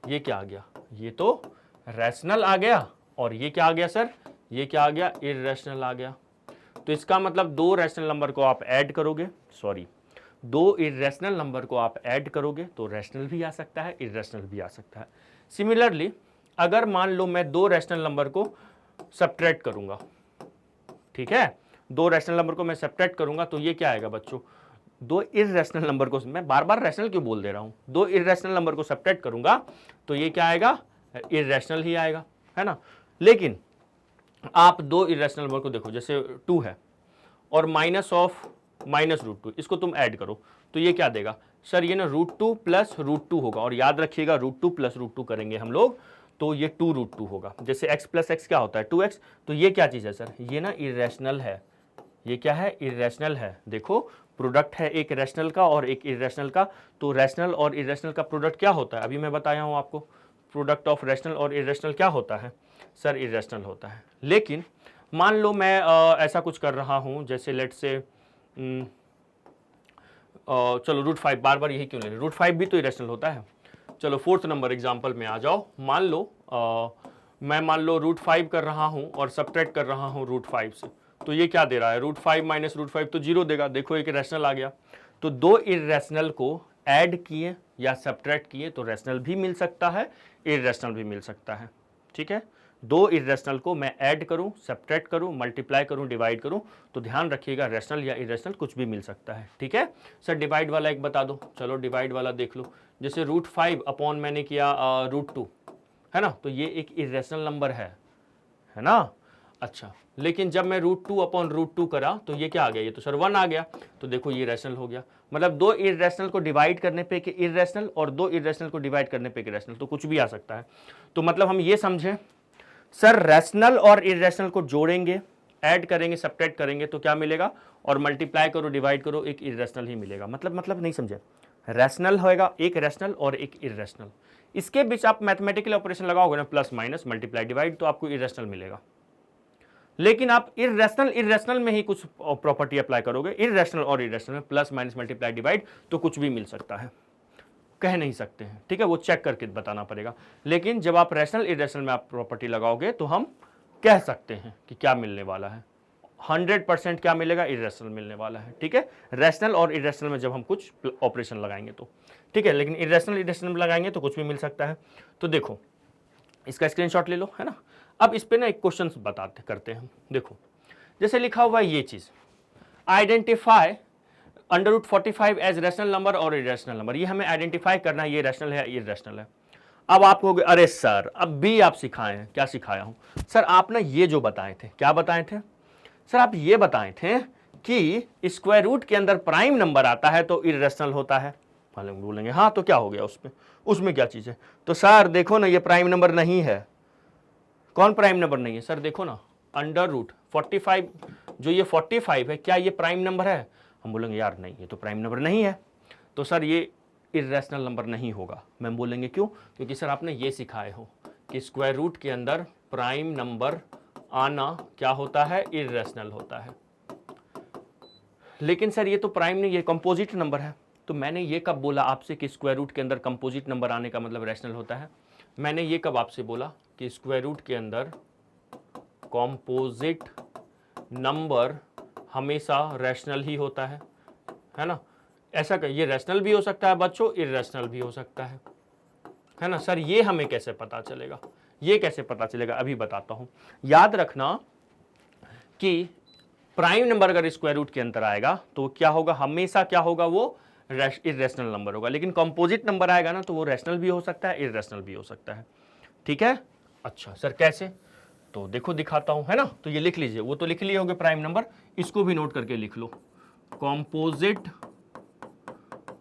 ये क्या आ गया, ये तो रैशनल आ गया, और ये क्या आ गया सर, ये क्या आ गया, इररेशनल आ गया। तो इसका मतलब दो रैशनल नंबर को आप ऐड करोगे, सॉरी दो इररेशनल नंबर को आप ऐड करोगे तो रैशनल भी आ सकता है, इररेशनल भी आ सकता है। सिमिलरली अगर मान लो मैं दो रैशनल नंबर को सब्ट्रैक्ट करूंगा, ठीक है, दो रैशनल नंबर को मैं सब्ट्रैक्ट करूंगा तो ये क्या आएगा बच्चों, दो इररेशनल नंबर को, मैं बार बार रैशनल क्यों बोल दे रहा हूं, दो इररेशनल नंबर को सब्ट्रैक्ट करूंगा तो ये क्या आएगा, इररेशनल ही आएगा, है ना। लेकिन आप दो इररेशनल नंबर को देखो, जैसे 2 है और -√2, इसको तुम ऐड करो तो ये क्या देगा सर, ये ना √2 + √2 होगा, और याद रखिएगा √2 + √2 करेंगे हम लोग तो ये 2√2 होगा। जैसे x + x क्या होता है 2x, तो ये क्या चीज़ है सर, ये ना इररेशनल है, ये क्या है, इररेशनल है। देखो प्रोडक्ट है एक रैशनल का और एक इरेशनल का, तो रैशनल और इरेशनल का प्रोडक्ट क्या होता है, अभी मैं बताया हूँ आपको, प्रोडक्ट ऑफ रैशनल और इरेशनल क्या होता है सर, इरेशनल होता है। लेकिन मान लो मैं ऐसा कुछ कर रहा हूँ, जैसे लेट से चलो √5, बार बार यही क्यों ले रहे, √5 भी तो इरेशनल होता है। चलो 4th नंबर एग्जाम्पल में आ जाओ, मान लो मैं मान लो √5 कर रहा हूँ और सब्ट्रैक्ट कर रहा हूँ √5 से, तो ये क्या दे रहा है, √5 माइनस √5 तो 0 देगा। देखो एक रैशनल आ गया, तो दो इरेशनल को ऐड किए या सब्ट्रैक्ट किए तो रैशनल भी मिल सकता है, इरेशनल भी मिल सकता है। ठीक है, दो इरेशनल को मैं ऐड करूं, सब्ट्रैक्ट करूं, मल्टीप्लाई करूं, डिवाइड करूं, तो ध्यान रखिएगा रैशनल या इरेशनल कुछ भी मिल सकता है। ठीक है सर, डिवाइड वाला एक बता दो, चलो डिवाइड वाला देख लो, जैसे √5 अपॉन मैंने किया √2 है ना, तो ये एक इरेशनल नंबर है ना। अच्छा, लेकिन जब मैं √2 अपॉन √2 करा तो ये क्या आ गया, ये तो सर 1 आ गया, तो देखो ये रैशनल हो गया। मतलब दो इरेशनल को डिवाइड करने पे एक इरेशनल और दो इरेशनल को डिवाइड करने पे एक रैशनल, तो कुछ भी आ सकता है। तो मतलब हम ये समझें सर, रैशनल और इरेशनल को जोड़ेंगे, ऐड करेंगे, सब्ट्रैक्ट करेंगे तो क्या मिलेगा, और मल्टीप्लाई करो, डिवाइड करो, एक इरेशनल ही मिलेगा। मतलब नहीं समझे, रैशनल होएगा एक रैशनल और एक इरेशनल, इसके बीच आप मैथमेटिकल ऑपरेशन लगाओगे ना, प्लस माइनस मल्टीप्लाई डिवाइड, तो आपको इरेशनल मिलेगा। लेकिन आप इरेशनल में ही कुछ प्रॉपर्टी अप्लाई करोगे, इरेशनल और इरेशनल में प्लस माइनस मल्टीप्लाई डिवाइड, तो कुछ भी मिल सकता है, कह नहीं सकते हैं। ठीक है, वो चेक करके बताना पड़ेगा। लेकिन जब आप रैशनल इरेशनल में आप प्रॉपर्टी लगाओगे तो हम कह सकते हैं कि क्या मिलने वाला है, 100% क्या मिलेगा, इरेशनल मिलने वाला है। ठीक है, रैशनल और इरेशनल में जब हम कुछ ऑपरेशन लगाएंगे तो, ठीक है, लेकिन इरेशनल में लगाएंगे तो कुछ भी मिल सकता है। तो देखो इसका स्क्रीनशॉट ले लो, है ना। अब इस पे ना एक क्वेश्चन बताते करते हैं। देखो जैसे लिखा हुआ है ये चीज, आइडेंटिफाई √45 एज रैशनल नंबर और इरेशनल नंबर, ये हमें आइडेंटिफाई करना है, ये रैशनल है या इरेशनल है। अब आप कहोगे अरे सर अब भी आप सिखाए हैं, क्या सिखाया हूं सर, आप ना ये जो बताए थे, क्या बताए थे सर, आप ये बताए थे कि स्क्वायर रूट के अंदर प्राइम नंबर आता है तो इरेशनल होता है। बोलेंगे हाँ तो क्या हो गया उसमें क्या चीज है, तो सर देखो ना ये प्राइम नंबर नहीं है। कौन प्राइम नंबर नहीं है सर, देखो ना √45, जो ये 45 है, क्या ये प्राइम नंबर है। हम बोलेंगे यार नहीं, ये तो प्राइम नंबर नहीं है, तो सर ये इरेशनल नंबर नहीं होगा। मैं बोलेंगे क्यों, क्योंकि सर आपने ये सिखाए हो कि स्क्वायर रूट के अंदर प्राइम नंबर आना क्या होता है, इरेशनल होता है। लेकिन सर ये तो प्राइम नहीं, ये कंपोजिट नंबर है। तो मैंने ये कब बोला आपसे कि स्क्वायर रूट के अंदर कंपोजिट नंबर आने का मतलब रैशनल होता है, मैंने ये कब आपसे बोला कि स्क्वायर रूट के अंदर कंपोजिट नंबर हमेशा रैशनल ही होता है ना। ऐसा ये रैशनल भी हो सकता है बच्चों, इरेशनल भी हो सकता है ना। सर ये हमें कैसे पता चलेगा, ये कैसे पता चलेगा, अभी बताता हूं। याद रखना कि प्राइम नंबर अगर स्क्वायर रूट के अंदर आएगा तो क्या होगा, हमेशा क्या होगा, वो इरेशनल नंबर होगा। लेकिन कंपोजिट नंबर आएगा ना तो वो रैशनल भी हो सकता है, इरेशनल भी हो सकता है। ठीक है, अच्छा सर कैसे, तो देखो दिखाता हूं, है ना। तो ये लिख लीजिए, वो तो लिख लिए होगे प्राइम नंबर, इसको भी नोट करके लिख लो।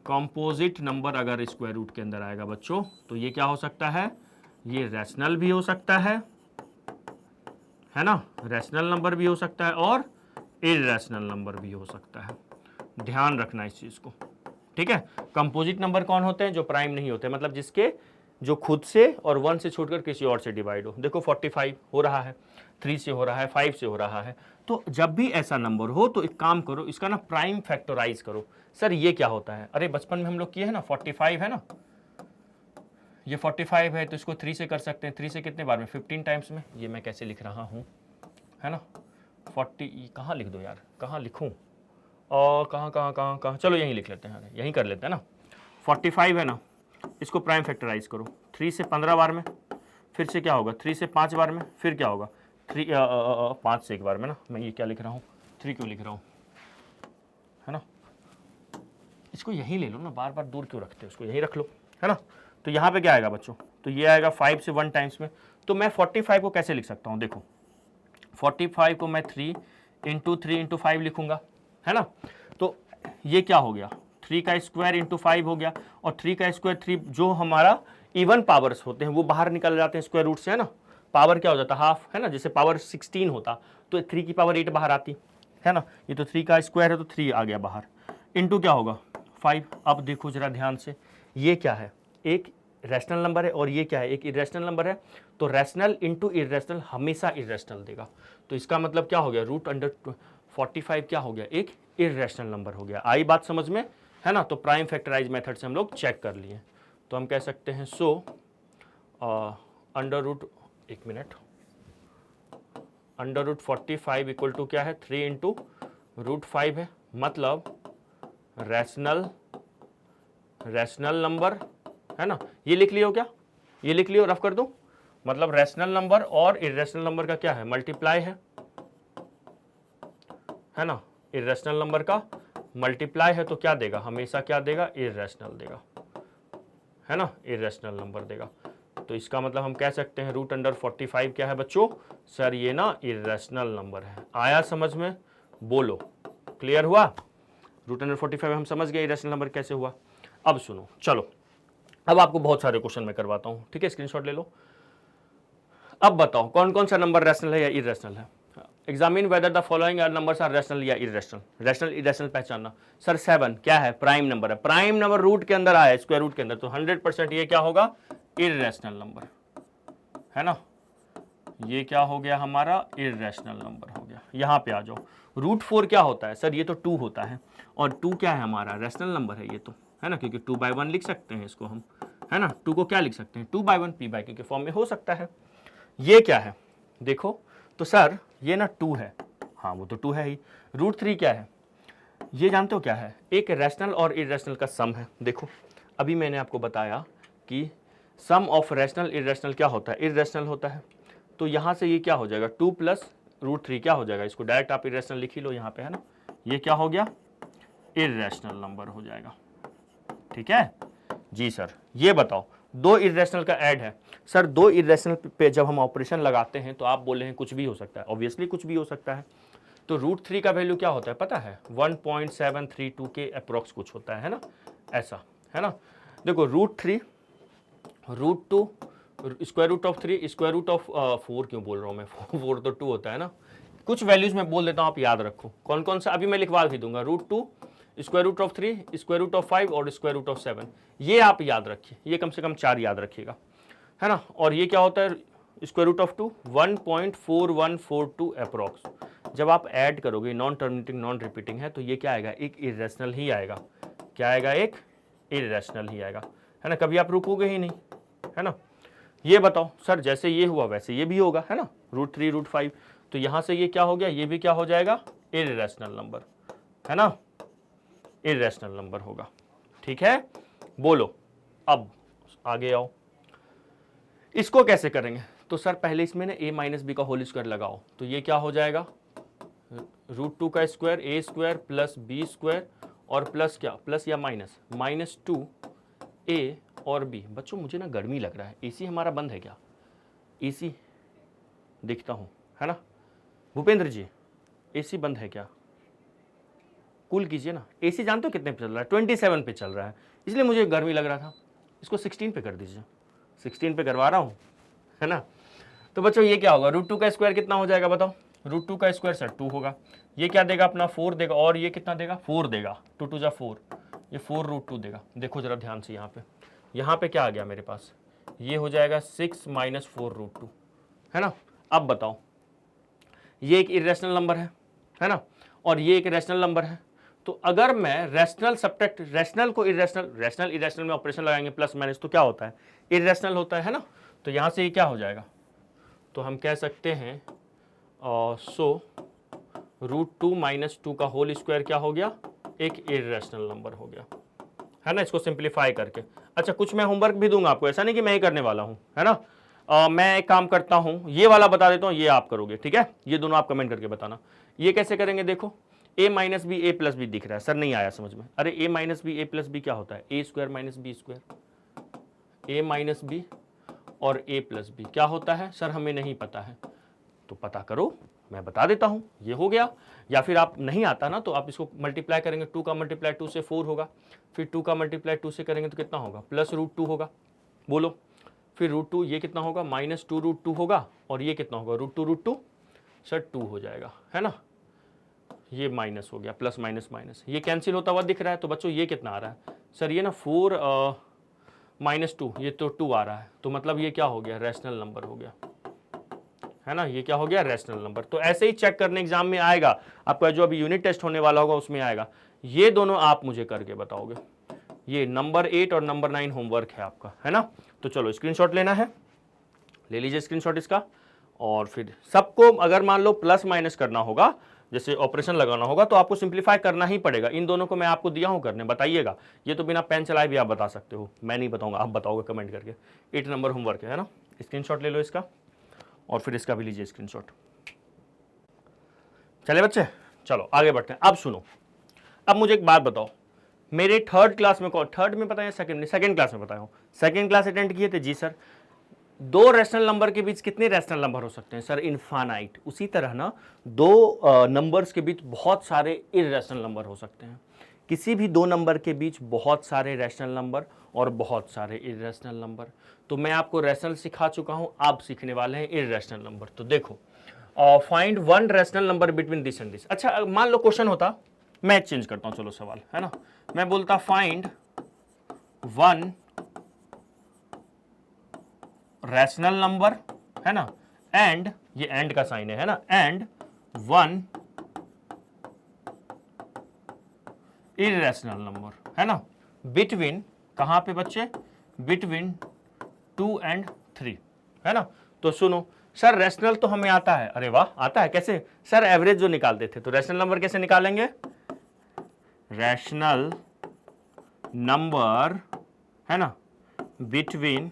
कंपोजिट नंबर अगर स्क्वायर रूट के अंदर आएगा बच्चों तो ये क्या हो सकता है, ये रैशनल भी हो सकता है ना, रैशनल नंबर भी हो सकता है और इरेशनल नंबर भी हो सकता है। ध्यान रखना इस चीज को। ठीक है, कंपोजिट नंबर कौन होते हैं, जो प्राइम नहीं होते, मतलब जिसके जो खुद से और 1 से छोड़कर किसी और से डिवाइड हो। देखो 45 हो रहा है, 3 से हो रहा है, 5 से हो रहा है। तो जब भी ऐसा नंबर हो तो एक काम करो, इसका ना प्राइम फैक्टराइज करो। सर ये क्या होता है, अरे बचपन में हम लोग किए हैं ना, 45 है ना, ये 45 है तो इसको 3 से कर सकते हैं। 3 से कितने बार में, 15 टाइम्स में। ये मैं कैसे लिख रहा हूँ, है ना, 40 कहाँ लिख दो यार, कहाँ लिखूँ, और कहाँ, चलो यहीं लिख लेते हैं, यहीं कर लेते हैं ना। 45 है ना, इसको प्राइम फैक्टराइज करो 3 से 15 बार में, फिर से क्या होगा 3 से 5 बार में, फिर क्या होगा 5 से एक बार में ना। मैं ये क्या लिख रहा हूँ, 3 क्यों लिख रहा हूँ, है ना। इसको यहीं ले लो ना, बार बार दूर क्यों रखते हो, इसको यहीं रख लो, है ना। तो यहाँ पे क्या आएगा बच्चों, तो ये आएगा 5 से 1 टाइम्स में। तो मैं 45 को कैसे लिख सकता हूँ, देखो 45 को मैं 3 × 5 लिखूंगा, है ना। तो ये क्या हो गया, 3 का स्क्वायर × 5 हो गया, और 3 का स्क्वायर 3, जो हमारा इवन पावर्स होते हैं वो बाहर निकल जाते हैं स्क्वायर रूट से, है ना। पावर क्या हो जाता है, हाफ, है ना। जैसे पावर 16 होता तो 3 की पावर 8 बाहर आती, है ना। ये तो 3 का स्क्वायर है तो 3 आ गया बाहर, इंटू क्या होगा 5। अब देखो जरा ध्यान से, ये क्या है, एक रैशनल नंबर है और ये क्या है, एक इरेशनल नंबर है। तो रैशनल इंटू इरेशनल हमेशा इरेशनल देगा। तो इसका मतलब क्या हो गया, रूट अंडर 45 क्या हो गया, एक इरेशनल नंबर हो गया। आई बात समझ में, है ना। तो प्राइम फैक्टराइज मेथड से हम लोग चेक कर लिए। तो हम कह सकते हैं सो अंडर रूट, एक minute, under root 45 equal to क्या है, 3 इंटू रूट 5 है। मतलब रैशनल नंबर, है ना। ये लिख लियो क्या, ये लिख लियो, रफ कर दूं। मतलब रैशनल नंबर और इरेशनल नंबर का क्या है, मल्टीप्लाई है ना। इरेशनल नंबर का मल्टीप्लाई है तो क्या देगा, हमेशा क्या देगा, इरेशनल देगा, है ना, इरेशनल नंबर देगा। तो इसका मतलब हम कह सकते हैं रूट अंडर 45 क्या है बच्चों, सर ये ना इरेशनल नंबर है। आया समझ में, बोलो, क्लियर हुआ। रूट अंडर 45 हम समझ गए इरेशनल नंबर कैसे हुआ। अब सुनो, चलो अब आपको बहुत सारे क्वेश्चन मैं करवाता हूं, ठीक है, स्क्रीनशॉट ले लो। अब बताओ कौन कौन सा नंबर रैशनल है या इरेशनल है। Examine whether the following are numbers are rational या इरेशनल। रैशनल इरेशनल पहचानना। सर 7 क्या है, प्राइम नंबर है। प्राइम नंबर रूट के अंदर आया, स्क्वायर रूट के अंदर, तो 100% ये क्या होगा, इरेशनल नंबर, है ना। ये क्या हो गया हमारा, इरेशनल नंबर हो गया। यहां पे आ जाओ, रूट 4 क्या होता है, सर ये तो 2 होता है, और 2 क्या है हमारा, रैशनल नंबर है ये तो, है ना, क्योंकि 2/1 लिख सकते हैं इसको हम, है ना। 2 को क्या लिख सकते हैं, 2/1 p/q के फॉर्म में हो सकता है। ये क्या है देखो, तो सर ये ना 2 है, हाँ वो तो 2 है ही। रूट 3 क्या है, ये जानते हो क्या है, एक रैशनल और इरेशनल का सम है। देखो अभी मैंने आपको बताया कि सम ऑफ रैशनल इरेशनल क्या होता है, इरेशनल होता है। तो यहाँ से ये क्या हो जाएगा, 2 प्लस रूट 3 क्या हो जाएगा, इसको डायरेक्ट आप इरेशनल लिख ही लो यहाँ पे, है ना। ये क्या हो गया, इरेशनल नंबर हो जाएगा, ठीक है जी सर। ये बताओ दो इरेशनल का ऐड है। सर दो इरेशनल पे जब हम ऑपरेशन लगाते हैं तो आप बोले हैं कुछ भी हो सकता है, ऑब्वियसली कुछ भी हो सकता है। तो रूट 3 का वैल्यू क्या होता है पता है, 1.732 के अप्रोक्स कुछ होता है ना, ऐसा, है ना। देखो root 3, root 2, square root of 3, square root of 4 क्यों बोल रहा हूँ मैं 4 तो 2 होता है ना। कुछ वैल्यूज मैं बोल देता हूँ, आप याद रखो कौन कौन सा, अभी मैं लिखवा भी दूंगा। Root 2, square root of 3, square root of 5 और स्क्वायर रूट ऑफ 7, ये आप याद रखिए, ये कम से कम 4 याद रखिएगा, है ना। और ये क्या होता है, स्क्वायर रूट ऑफ 2, 1.4142 अप्रोक्स। जब आप ऐड करोगे, नॉन टर्मिनेटिंग नॉन रिपीटिंग है, तो ये क्या आएगा, एक इरेशनल ही आएगा। क्या आएगा, एक इरेशनल ही आएगा, है ना। कभी आप रुकोगे ही नहीं, है ना। ये बताओ सर जैसे ये हुआ वैसे ये भी होगा, है ना, रूट 3 रूट 5। तो यहां से ये क्या हो गया, ये भी क्या हो जाएगा, इरेशनल नंबर, है ना, इरेशनल नंबर होगा, ठीक है। बोलो अब आगे आओ, इसको कैसे करेंगे। तो सर पहले इसमें ना a माइनस बी का होल स्क्वायर लगाओ, तो ये क्या हो जाएगा, रूट 2 का square a square plus b square और प्लस क्या, प्लस या माइनस, -2 a और b। बच्चों मुझे ना गर्मी लग रहा है, एसी हमारा बंद है क्या, एसी देखता हूँ, है ना। भूपेंद्र जी एसी बंद है क्या, कूल कीजिए ना। एसी जानते हो कितने पे चल रहा है, 27 पे चल रहा है, इसलिए मुझे गर्मी लग रहा था। इसको 16 पे कर दीजिए, 16 पे करवा रहा हूँ, है ना। तो बच्चों ये क्या होगा, रूट 2 का स्क्वायर कितना हो जाएगा बताओ, रूट 2 का स्क्वायर सर 2 होगा। ये क्या देगा अपना 4 देगा, और ये कितना देगा 4 देगा, 2 2 जा 4, ये 4 रूट 2 देगा। देखो जरा ध्यान से यहाँ पे क्या आ गया मेरे पास, ये हो जाएगा 6 माइनस 4 रूट 2, है ना। अब बताओ ये एक इरेशनल नंबर है ना, और ये एक रैशनल नंबर है। तो अगर मैं रैशनल सब्ट्रैक्ट रैशनल को इरेशनल, रैशनल इरेशनल में ऑपरेशन लगाएंगे प्लस माइनस, तो क्या होता है, इरेशनल होता है ना। तो यहाँ से ये क्या हो जाएगा, तो हम कह सकते हैं सो रूट 2 माइनस 2 का होल स्क्वायर क्या हो गया, एक इरेशनल नंबर हो गया, है ना। इसको सिंप्लीफाई करके, अच्छा कुछ मैं होमवर्क भी दूंगा आपको, ऐसा नहीं कि मैं ही करने वाला हूँ, है ना। मैं एक काम करता हूँ, ये वाला बता देता हूँ, ये आप करोगे, ठीक है। ये दोनों आप कमेंट करके बताना। ये कैसे करेंगे, देखो a minus B A plus b दिख रहा है, सर नहीं आया समझ में। अरे a minus B A plus B क्या होता है, A square minus B square, a minus B और a प्लस बी क्या होता है, सर हमें नहीं पता है। तो पता करो, मैं बता देता हूँ, ये हो गया। या फिर आप नहीं आता ना, तो आप इसको मल्टीप्लाई करेंगे, 2 का मल्टीप्लाई 2 से 4 होगा, फिर 2 का मल्टीप्लाई 2 से करेंगे तो कितना होगा, प्लस रूट 2 होगा, बोलो। फिर रूट 2 ये कितना होगा, -2 रूट 2 होगा, और ये कितना होगा, रूट 2 सर 2 हो जाएगा, है ना। ये माइनस हो गया, प्लस माइनस माइनस, ये कैंसिल होता हुआ दिख रहा है। तो बच्चों ये कितना आ रहा है सर, ये ना 4 माइनस 2, ये तो 2 आ रहा है। तो मतलब ये क्या हो गया, रैशनल नंबर हो गया, है ना, ये क्या हो गया, रैशनल नंबर। तो ऐसे ही चेक करने एग्जाम में आएगा आपका, जो अभी यूनिट टेस्ट होने वाला होगा उसमें आएगा। ये दोनों आप मुझे करके बताओगे। ये नंबर 8 और नंबर 9 होमवर्क है आपका, है ना। तो चलो स्क्रीनशॉट लेना है, ले लीजिए स्क्रीनशॉट इसका। और फिर सबको अगर मान लो प्लस माइनस करना होगा, जैसे ऑपरेशन लगाना होगा, तो आपको सिंप्लीफाई करना ही पड़ेगा। इन दोनों को मैं आपको दिया हूं करने, बताइएगा। ये तो बिना पेन चलाए भी आप बता सकते हो, मैं नहीं बताऊंगा, आप बताओगे कमेंट करके। 8 नंबर होमवर्क है ना, स्क्रीनशॉट ले लो इसका, और फिर इसका भी लीजिए स्क्रीनशॉट। चले बच्चे, चलो आगे बढ़ते हैं। अब सुनो, अब मुझे एक बात बताओ, मेरे थर्ड क्लास में, कौन थर्ड में बताया, सेकंड क्लास में बताया हूँ, सेकंड क्लास अटेंड किए थे जी सर। दो रैशनल नंबर के बीच कितने रैशनल नंबर हो सकते हैं सर, इनफाइनाइट। उसी तरह ना दो नंबर्स के बीच बहुत सारे इररेशनल नंबर हो सकते हैं। किसी भी दो नंबर के बीच बहुत सारे रैशनल नंबर और बहुत सारे इररेशनल नंबर। तो मैं आपको रैशनल सिखा चुका हूं, आप सीखने वाले हैं इररेशनल नंबर। तो देखो, find one rational number between this and this. अच्छा मान लो क्वेश्चन होता, मैं चेंज करता हूं, चलो सवाल, है ना, मैं बोलता फाइंड वन रैशनल नंबर, है ना, एंड, ये एंड का साइन है ना, एंड वन इररेशनल नंबर, है ना, बिटवीन, कहां पे बच्चे, बिटवीन 2 and 3, है ना। तो सुनो सर, रैशनल तो हमें आता है। अरे वाह, आता है, कैसे सर, एवरेज जो निकालते थे। तो रैशनल नंबर कैसे निकालेंगे, रैशनल नंबर, है ना, बिटवीन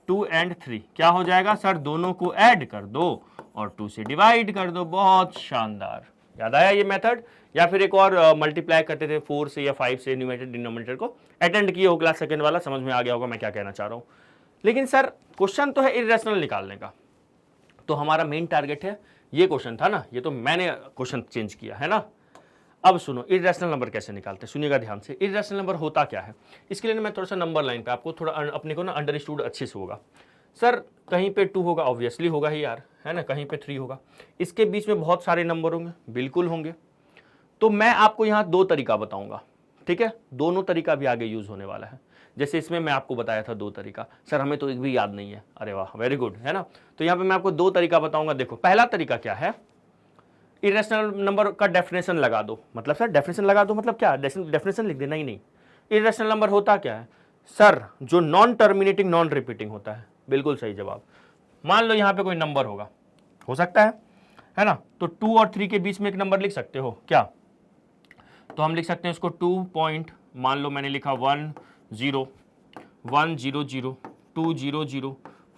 2 and 3 क्या हो जाएगा सर, दोनों को ऐड कर दो और 2 से डिवाइड कर दो। बहुत शानदार, याद आया ये मेथड। या फिर एक और मल्टीप्लाई करते थे 4 से या 5 से न्यूमरेटर डिनोमिनेटर को। अटेंड किए हो क्लास सेकंड वाला, समझ में आ गया होगा मैं क्या कहना चाह रहा हूं। लेकिन सर क्वेश्चन तो है इररेशनल निकालने का, तो हमारा मेन टारगेट है, ये क्वेश्चन था ना, ये तो मैंने क्वेश्चन चेंज किया है ना। अब सुनो, इररेशनल नंबर कैसे निकालते हैं, सुनिएगा ध्यान से। इररेशनल नंबर होता क्या है, इसके लिए मैं थोड़ा सा नंबर लाइन पे आपको थोड़ा अपने को ना अंडरस्टूड अच्छे से होगा। सर कहीं पे 2 होगा, ऑब्वियसली होगा ही यार, है ना, कहीं पे 3 होगा, इसके बीच में बहुत सारे नंबर होंगे, बिल्कुल होंगे। तो मैं आपको यहाँ 2 तरीका बताऊंगा, ठीक है, दोनों तरीका भी आगे यूज होने वाला है। जैसे इसमें मैं आपको बताया था 2 तरीका, सर हमें तो एक भी याद नहीं है, अरे वाह वेरी गुड, है ना। तो यहाँ पे मैं आपको 2 तरीका बताऊंगा। देखो पहला तरीका क्या है, इररेशनल नंबर का डेफिनेशन लगा दो। मतलब सर डेफिनेशन लगा दो मतलब क्या, डेफिनेशन लिख देना ही नहीं। इररेशनल नंबर होता क्या है सर, जो नॉन टर्मिनेटिंग नॉन रिपीटिंग होता है। बिल्कुल सही जवाब। मान लो यहाँ पे कोई नंबर होगा, हो सकता है ना, तो 2 और 3 के बीच में एक नंबर लिख सकते हो क्या, तो हम लिख सकते हैं उसको 2 पॉइंट, मान लो मैंने लिखा 1 0 1 0 0 2 0 0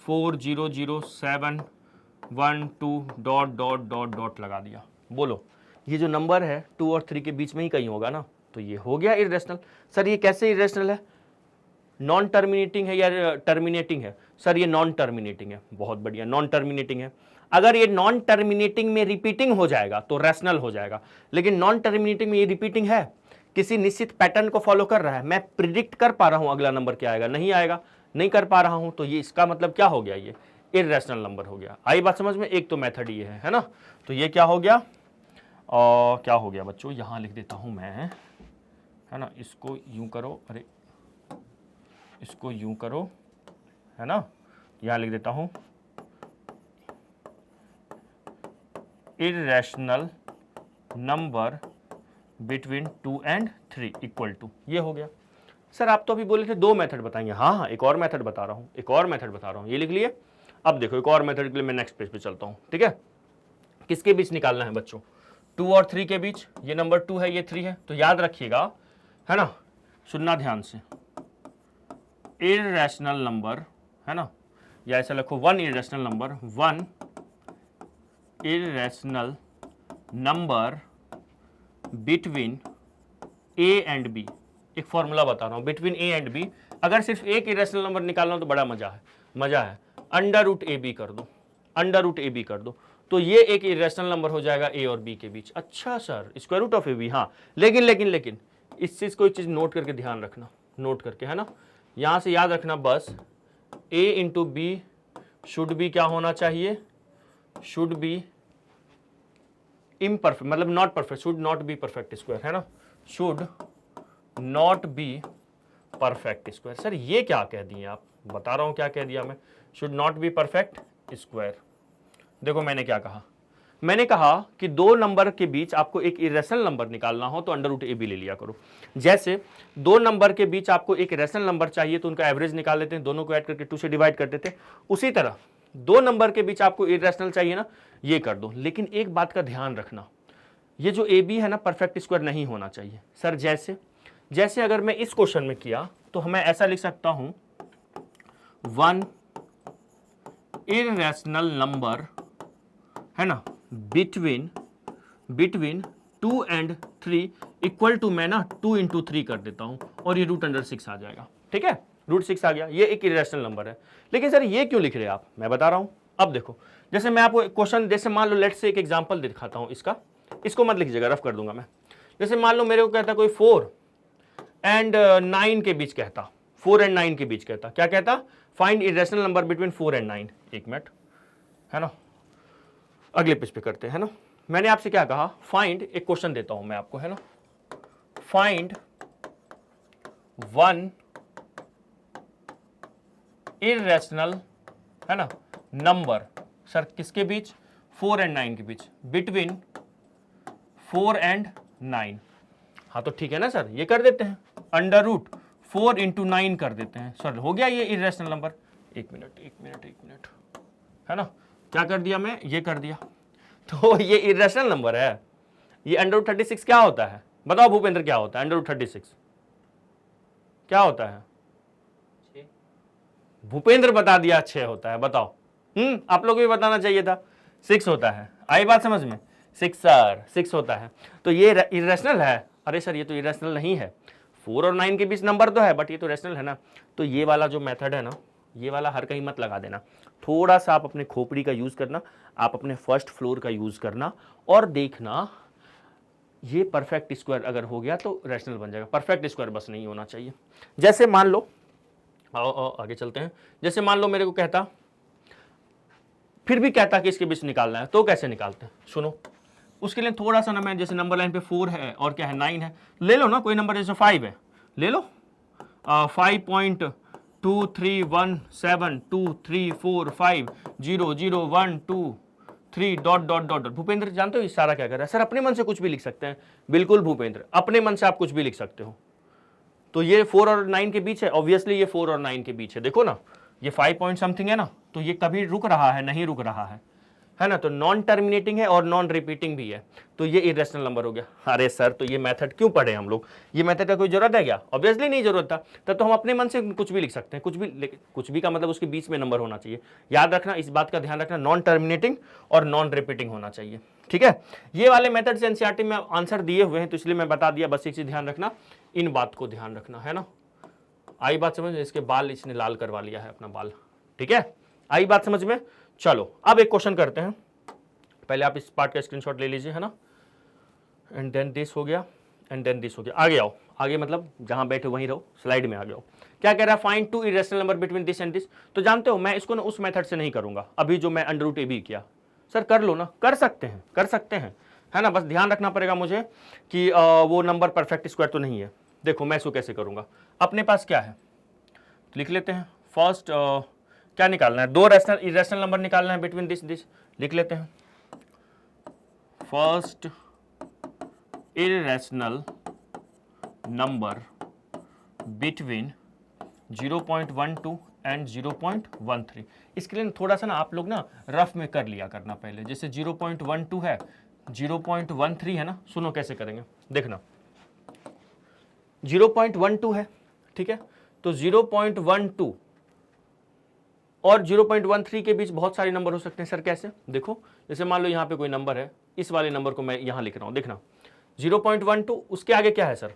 4 0 0 7 1 2 डॉट डॉट डॉट डॉट लगा दिया। बोलो ये जो नंबर है 2 और 3 के बीच में ही कहीं होगा ना, तो ये हो गया इररेशनल। सर ये कैसे इररेशनल है, नॉन टर्मिनेटिंग है या टर्मिनेटिंग है, सर ये नॉन टर्मिनेटिंग है। बहुत बढ़िया, नॉन टर्मिनेटिंग है। अगर ये नॉन टर्मिनेटिंग में रिपीटिंग हो जाएगा तो रैशनल हो जाएगा, लेकिन नॉन टर्मिनेटिंग में ये रिपीटिंग है, किसी निश्चित पैटर्न को फॉलो कर रहा है, मैं प्रिडिक्ट कर पा रहा हूं अगला नंबर क्या आएगा, नहीं आएगा, नहीं कर पा रहा हूं, तो ये इसका मतलब क्या हो गया, ये इररेशनल नंबर हो गया। आई बात समझ में, एक तो मेथड ये है ना। तो ये क्या हो गया, क्या हो गया बच्चों, यहां लिख देता हूं मैं, है ना, इसको यूं करो, अरे इसको यूं करो, है ना, यहां लिख देता हूं irrational number between 2 and 3 equal to, ये हो गया। सर आप तो अभी बोले थे 2 मेथड बताएंगे, हाँ एक और मेथड बता रहा हूँ, एक और मेथड बता रहा हूँ, ये लिख लिए। अब देखो एक और मेथड के लिए मैं नेक्स्ट पेज पे चलता हूँ, ठीक है। किसके बीच निकालना है बच्चों, 2 और 3 के बीच। ये नंबर 2 है, ये 3 है, तो याद रखिएगा, है ना, सुनना ध्यान से, इररेशनल नंबर, है ना, या ऐसा लिखो 1 irrational number, 1 irrational number between a and b. एक फॉर्मूला बता रहा हूं, बिटवीन ए एंड बी। अगर सिर्फ एक इररेशनल नंबर निकालना हो तो बड़ा मजा है, अंडर रूट ए बी कर दो, अंडर रूट ए बी कर दो, तो ये एक इररेशनल नंबर हो जाएगा ए और बी के बीच। अच्छा sir square root of a b, हाँ, लेकिन इस चीज को एक चीज नोट करके ध्यान रखना, नोट करके, है ना, यहां से याद रखना बस, ए इंटू बी शुड बी क्या होना चाहिए, शुड बी इम्परफेक्ट मतलब not perfect, should not be perfect square, है ना, should not be perfect square. Sir ये क्या कह दिए आप, बता रहा हूं क्या कह दिया मैं, should not be perfect square. देखो मैंने क्या कहा, मैंने कहा कि दो नंबर के बीच आपको एक इरेशनल नंबर निकालना हो तो अंडर रूट ए बी ले लिया करो। जैसे दो नंबर के बीच आपको एक रेशनल नंबर चाहिए तो उनका एवरेज निकाल लेते हैं, दोनों को ऐड करके 2 से डिवाइड कर देते हैं। उसी तरह दो नंबर के बीच आपको इरेशनल चाहिए ना, ये कर दो। लेकिन एक बात का ध्यान रखना, ये जो ए बी है ना परफेक्ट स्क्वायर नहीं होना चाहिए। सर जैसे अगर मैं इस क्वेश्चन में किया तो मैं ऐसा लिख सकता हूं, वन इरेशनल नंबर है ना बिटवीन 2 and 3 इक्वल टू, मैं ना 2 into 3 कर देता हूं और ये √6 आ जाएगा। ठीक है, √6 आ गया, ये एक इरेशनल नंबर है। लेकिन सर ये क्यों लिख रहे हैं आप, मैं बता रहा हूं। अब देखो, जैसे मैं आपको क्वेश्चन, जैसे मान लो लेट्स से एक एग्जांपल दिखाता हूं इसको मत लिखिएगा, रफ कर दूंगा मैं। जैसे मान लो मेरे को कहता कोई 4 and 9 के बीच कहता, 4 and 9 के बीच कहता, क्या कहता, find irrational number between 4 and 9। एक मिनट, है ना, अगले पेज पे करते हैं ना। मैंने आपसे क्या कहा, फाइंड, एक क्वेश्चन देता हूं मैं आपको, है ना, फाइंड वन इरेशनल, है ना, नंबर, सर किसके बीच, 4 and 9 के बीच, बिटवीन 4 and 9। हाँ तो ठीक है ना सर, ये कर देते हैं, अंडर रूट 4 into 9 कर देते हैं। सर हो गया ये इरेशनल नंबर। एक मिनट, है ना, क्या कर दिया मैं, ये कर दिया। तो ये इरेशनल नंबर है, ये अंडर रूट 36 क्या होता है, बताओ भूपेंद्र क्या होता है, अंडर रूट 36 क्या होता है, भूपेंद्र बता दिया 6 होता है, बताओ। आप लोगों को भी बताना चाहिए था, 6 होता है। आई बात समझ में, 6 सर 6 होता है। तो ये इरेशनल है। अरे सर ये तो इरेशनल नहीं है, 4 और 9 के बीच नंबर तो है, बट ये तो रेशनल है ना। तो ये वाला जो मेथड है ना, ये वाला हर कहीं मत लगा देना, थोड़ा सा आप अपने खोपड़ी का यूज करना, आप अपने फर्स्ट फ्लोर का यूज करना और देखना ये परफेक्ट स्क्वायर अगर हो गया तो रैशनल बन जाएगा। परफेक्ट स्क्वायर बस नहीं होना चाहिए। जैसे मान लो, आओ आगे चलते हैं। जैसे मान लो मेरे को कहता, फिर भी कहता कि इसके बीच निकालना है, तो कैसे निकालते हैं सुनो। उसके लिए थोड़ा सा ना, मैं जैसे नंबर लाइन पे 4 है और क्या है 9 है, ले लो ना कोई नंबर, जैसे 5 है ले लो, 5.2317234500100123 dot dot dot dot. Bhupendra जानते हो इशारा क्या कर रहा है, सर अपने मन से कुछ भी लिख सकते हैं। बिल्कुल भूपेंद्र, अपने मन से आप कुछ भी लिख सकते हो। तो ये 4 और 9 के बीच है, ऑब्वियसली ये 4 और 9 के बीच है। देखो ना ये 5 पॉइंट समथिंग है ना, तो ये कभी रुक रहा है, नहीं रुक रहा है ना। तो नॉन टर्मिनेटिंग है और नॉन रिपीटिंग भी है, तो ये इरेशनल नंबर हो गया। अरे सर तो ये मेथड क्यों पढ़े हम लोग, ये मेथड का कोई जरूरत है क्या, ऑब्वियसली नहीं जरूरत था। तब तो हम अपने मन से कुछ भी लिख सकते हैं, कुछ भी का मतलब उसके बीच में नंबर होना चाहिए। याद रखना, इस बात का ध्यान रखना, नॉन टर्मिनेटिंग और नॉन रिपीटिंग होना चाहिए। ठीक है, ये वाले मेथड एनसीईआरटी में आंसर दिए हुए हैं, तो इसलिए मैं बता दिया, बस एक चीज ध्यान रखना, इन बात को ध्यान रखना, है ना। आई बात समझ में, इसके बाल इसने लाल करवा लिया है अपना बाल। ठीक है, आई बात समझ में। चलो अब एक क्वेश्चन करते हैं, पहले आप इस पार्ट का स्क्रीनशॉट ले लीजिए, है ना। एंड देन दिस हो गया, एंड देन दिस हो गया। आगे आओ, आगे मतलब जहां बैठे वहीं रहो, स्लाइड में आ गए हो। क्या कह रहा है, find 2 irrational number between this and this. तो जानते हो मैं इसको ना उस मेथड से नहीं करूंगा, अभी जो मैं अंडर रूट ए बी किया। सर कर लो ना, कर सकते हैं, है ना। बस ध्यान रखना पड़ेगा मुझे कि वो नंबर परफेक्ट स्क्वायर तो नहीं है। देखो मैं इसको कैसे करूंगा, अपने पास क्या है लिख लेते हैं। फर्स्ट क्या निकालना है, 2 इरेशनल नंबर निकालना है बिटवीन दिस लिख लेते हैं। First irrational number between 0.12 and 0.13। इसके लिए थोड़ा सा ना आप लोग ना रफ में कर लिया करना पहले। जैसे 0.12 है, 0.13 है ना, सुनो कैसे करेंगे देखना। 0.12 है, ठीक है, तो 0.12 और 0.13 के बीच बहुत सारे नंबर हो सकते हैं। सर कैसे, देखो जैसे मान लो यहाँ पे कोई नंबर है, इस वाले नंबर को मैं यहाँ लिख रहा हूँ, देखना 0.12, उसके आगे क्या है सर,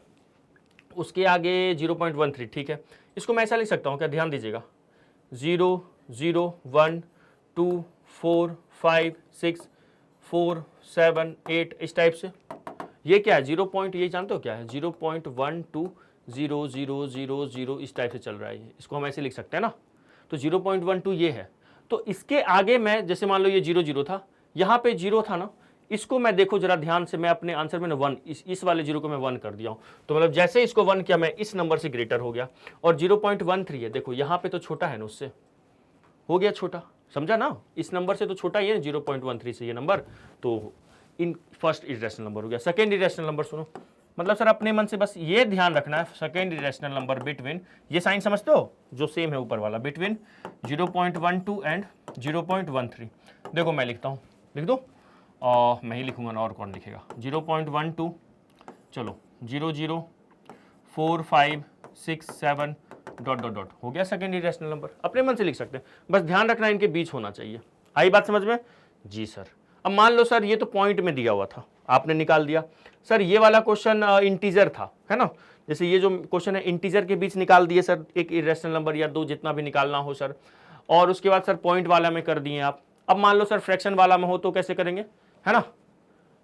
उसके आगे 0.13, ठीक है। इसको मैं ऐसा लिख सकता हूँ क्या, ध्यान दीजिएगा, 0 0 1 2 4 5 6 4 7 8 इस टाइप से। ये क्या है, 0 पॉइंट, ये जानते हो क्या है, 0.120000 इस टाइप से चल रहा है। इसको हम ऐसे लिख सकते हैं ना, तो 0.12 ये है। तो इसके आगे मैं जैसे मान लो ये 0 0 था, यहाँ पे 0 था ना, इसको मैं देखो जरा ध्यान से, मैं अपने आंसर में ना 1 इस वाले 0 को मैं 1 कर दिया हूं, तो मतलब जैसे ही इसको 1 किया मैं इस नंबर से ग्रेटर हो गया। और 0.13 है, देखो यहाँ पे तो छोटा है ना, उससे हो गया छोटा, समझा ना, इस नंबर से तो छोटा ही है 0.13 से ये नंबर, तो इन फर्स्ट इरेशनल नंबर हो गया। सेकेंड इरेशनल नंबर सुनो, मतलब सर अपने मन से बस ये ध्यान रखना है, सेकेंड इरेशनल नंबर बिटवीन, ये साइन समझते हो जो सेम है ऊपर वाला, बिटवीन 0.12 एंड 0.13। देखो मैं लिखता हूँ, लिख दो, मैं ही लिखूंगा ना, और कौन लिखेगा। 0.12, चलो 0 0 4 5 6 7 डॉट डॉट डॉट, हो गया सेकेंड इरेशनल नंबर। अपने मन से लिख सकते हैं, बस ध्यान रखना इनके बीच होना चाहिए। आई बात समझ में? जी सर। अब मान लो सर ये तो पॉइंट में दिया हुआ था, आपने निकाल दिया। सर ये वाला क्वेश्चन इंटीजर था, है ना, जैसे ये जो क्वेश्चन है इंटीजर के बीच निकाल दिए सर, एक इरेशनल नंबर या दो, जितना भी निकालना हो सर, और उसके बाद सर पॉइंट वाला में कर दिए आप। अब मान लो सर फ्रैक्शन वाला में हो तो कैसे करेंगे, है ना,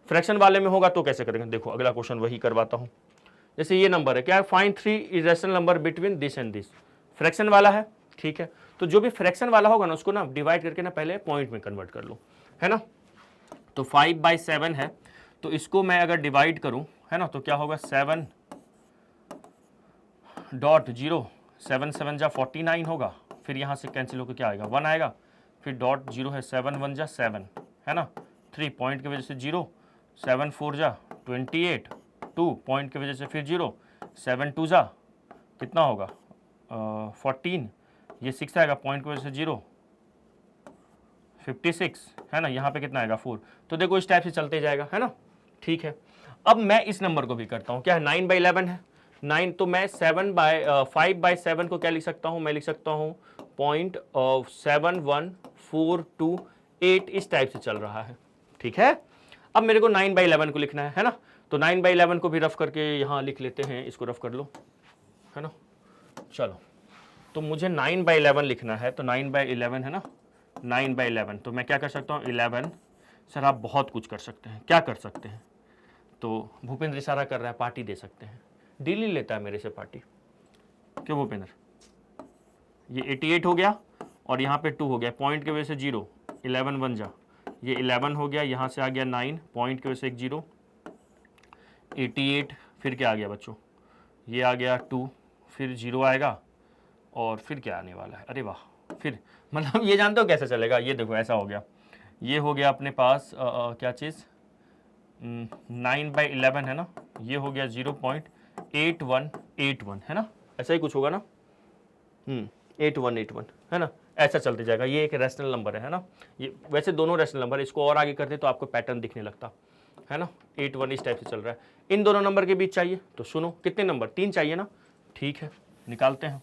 फ्रैक्शन वाले में होगा तो कैसे करेंगे। देखो अगला क्वेश्चन वही करवाता हूं, जैसे ये नंबर है, क्या है, find 3 irrational number between this and this, fraction वाला है, ठीक है। तो जो भी फ्रैक्शन वाला होगा ना उसको ना डिवाइड करके ना पहले पॉइंट में कन्वर्ट कर लो, है ना। तो 5/7 है, तो इसको मैं अगर डिवाइड करूं, है ना, तो क्या होगा, 7.0, 7 7 जा 49 होगा, फिर यहाँ से कैंसिल होकर क्या आएगा, 1 आएगा, फिर डॉट 0 है, 7 1 जा 7, है ना, 3 पॉइंट की वजह से 0, 7 4 जा 28, 2 पॉइंट की वजह से फिर 0, 7 2 जा कितना होगा 14, ये 6 आएगा, पॉइंट की वजह से 0, 56, है ना, यहाँ पे कितना आएगा 4। तो देखो इस टाइप से चलते जाएगा, है ना, ठीक है। अब मैं इस नंबर को भी करता हूँ, क्या है, 9/11 है, 9, तो मैं 5/7 को क्या लिख सकता हूँ, मैं लिख सकता हूँ 0.71428, इस टाइप से चल रहा है, ठीक है। अब मेरे को 9/11 को लिखना है ना, तो 9/11 को भी रफ करके यहाँ लिख लेते हैं, इसको रफ कर लो, है ना। चलो, तो मुझे 9/11 लिखना है, तो 9/11 है ना, 9/11, तो मैं क्या कर सकता हूँ, 11। सर आप बहुत कुछ कर सकते हैं, क्या कर सकते हैं, तो भूपेंद्र इशारा कर रहा है, पार्टी दे सकते हैं, डेली लेता है मेरे से पार्टी, क्यों भूपेंद्र, ये 88 हो गया और यहाँ पे 2 हो गया, पॉइंट की वजह से 0, 11 1 जा, ये 11 हो गया, यहाँ से आ गया 9, पॉइंट की वजह से एक 0, 88, फिर क्या आ गया बच्चों, ये आ गया 2, फिर 0 आएगा, और फिर क्या आने वाला है, अरे वाह, फिर मतलब ये जानते हो कैसे चलेगा, ये देखो ऐसा हो गया, ये हो गया अपने पास क्या चीज़, 9/11 है ना, ये हो गया 0.8181, है ना, ऐसा ही कुछ होगा ना, 8181, है ना, ऐसा चलते जाएगा। ये एक रैशनल नंबर है ना, ये वैसे दोनों रैशनल नंबर है, इसको और आगे करते तो आपको पैटर्न दिखने लगता, है ना, 81 इस टाइप से चल रहा है। इन दोनों नंबर के बीच चाहिए, तो सुनो कितने नंबर, 3 चाहिए ना, ठीक है, निकालते हैं।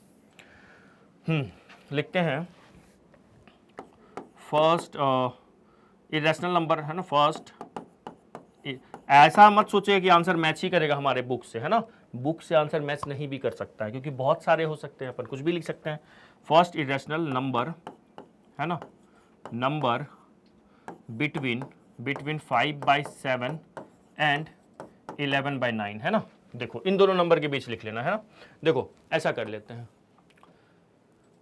लिखते हैं फर्स्ट इरेशनल नंबर, है ना, फर्स्ट, ऐसा मत सोचिए कि आंसर मैच ही करेगा हमारे बुक से, है ना, बुक से आंसर मैच नहीं भी कर सकता है, क्योंकि बहुत सारे हो सकते हैं, अपन कुछ भी लिख सकते हैं। फर्स्ट इरेशनल नंबर, है ना, नंबर बिटवीन 5/7 एंड 11/9, है ना। देखो इन दोनों नंबर के बीच लिख लेना, है ना। देखो ऐसा कर लेते हैं,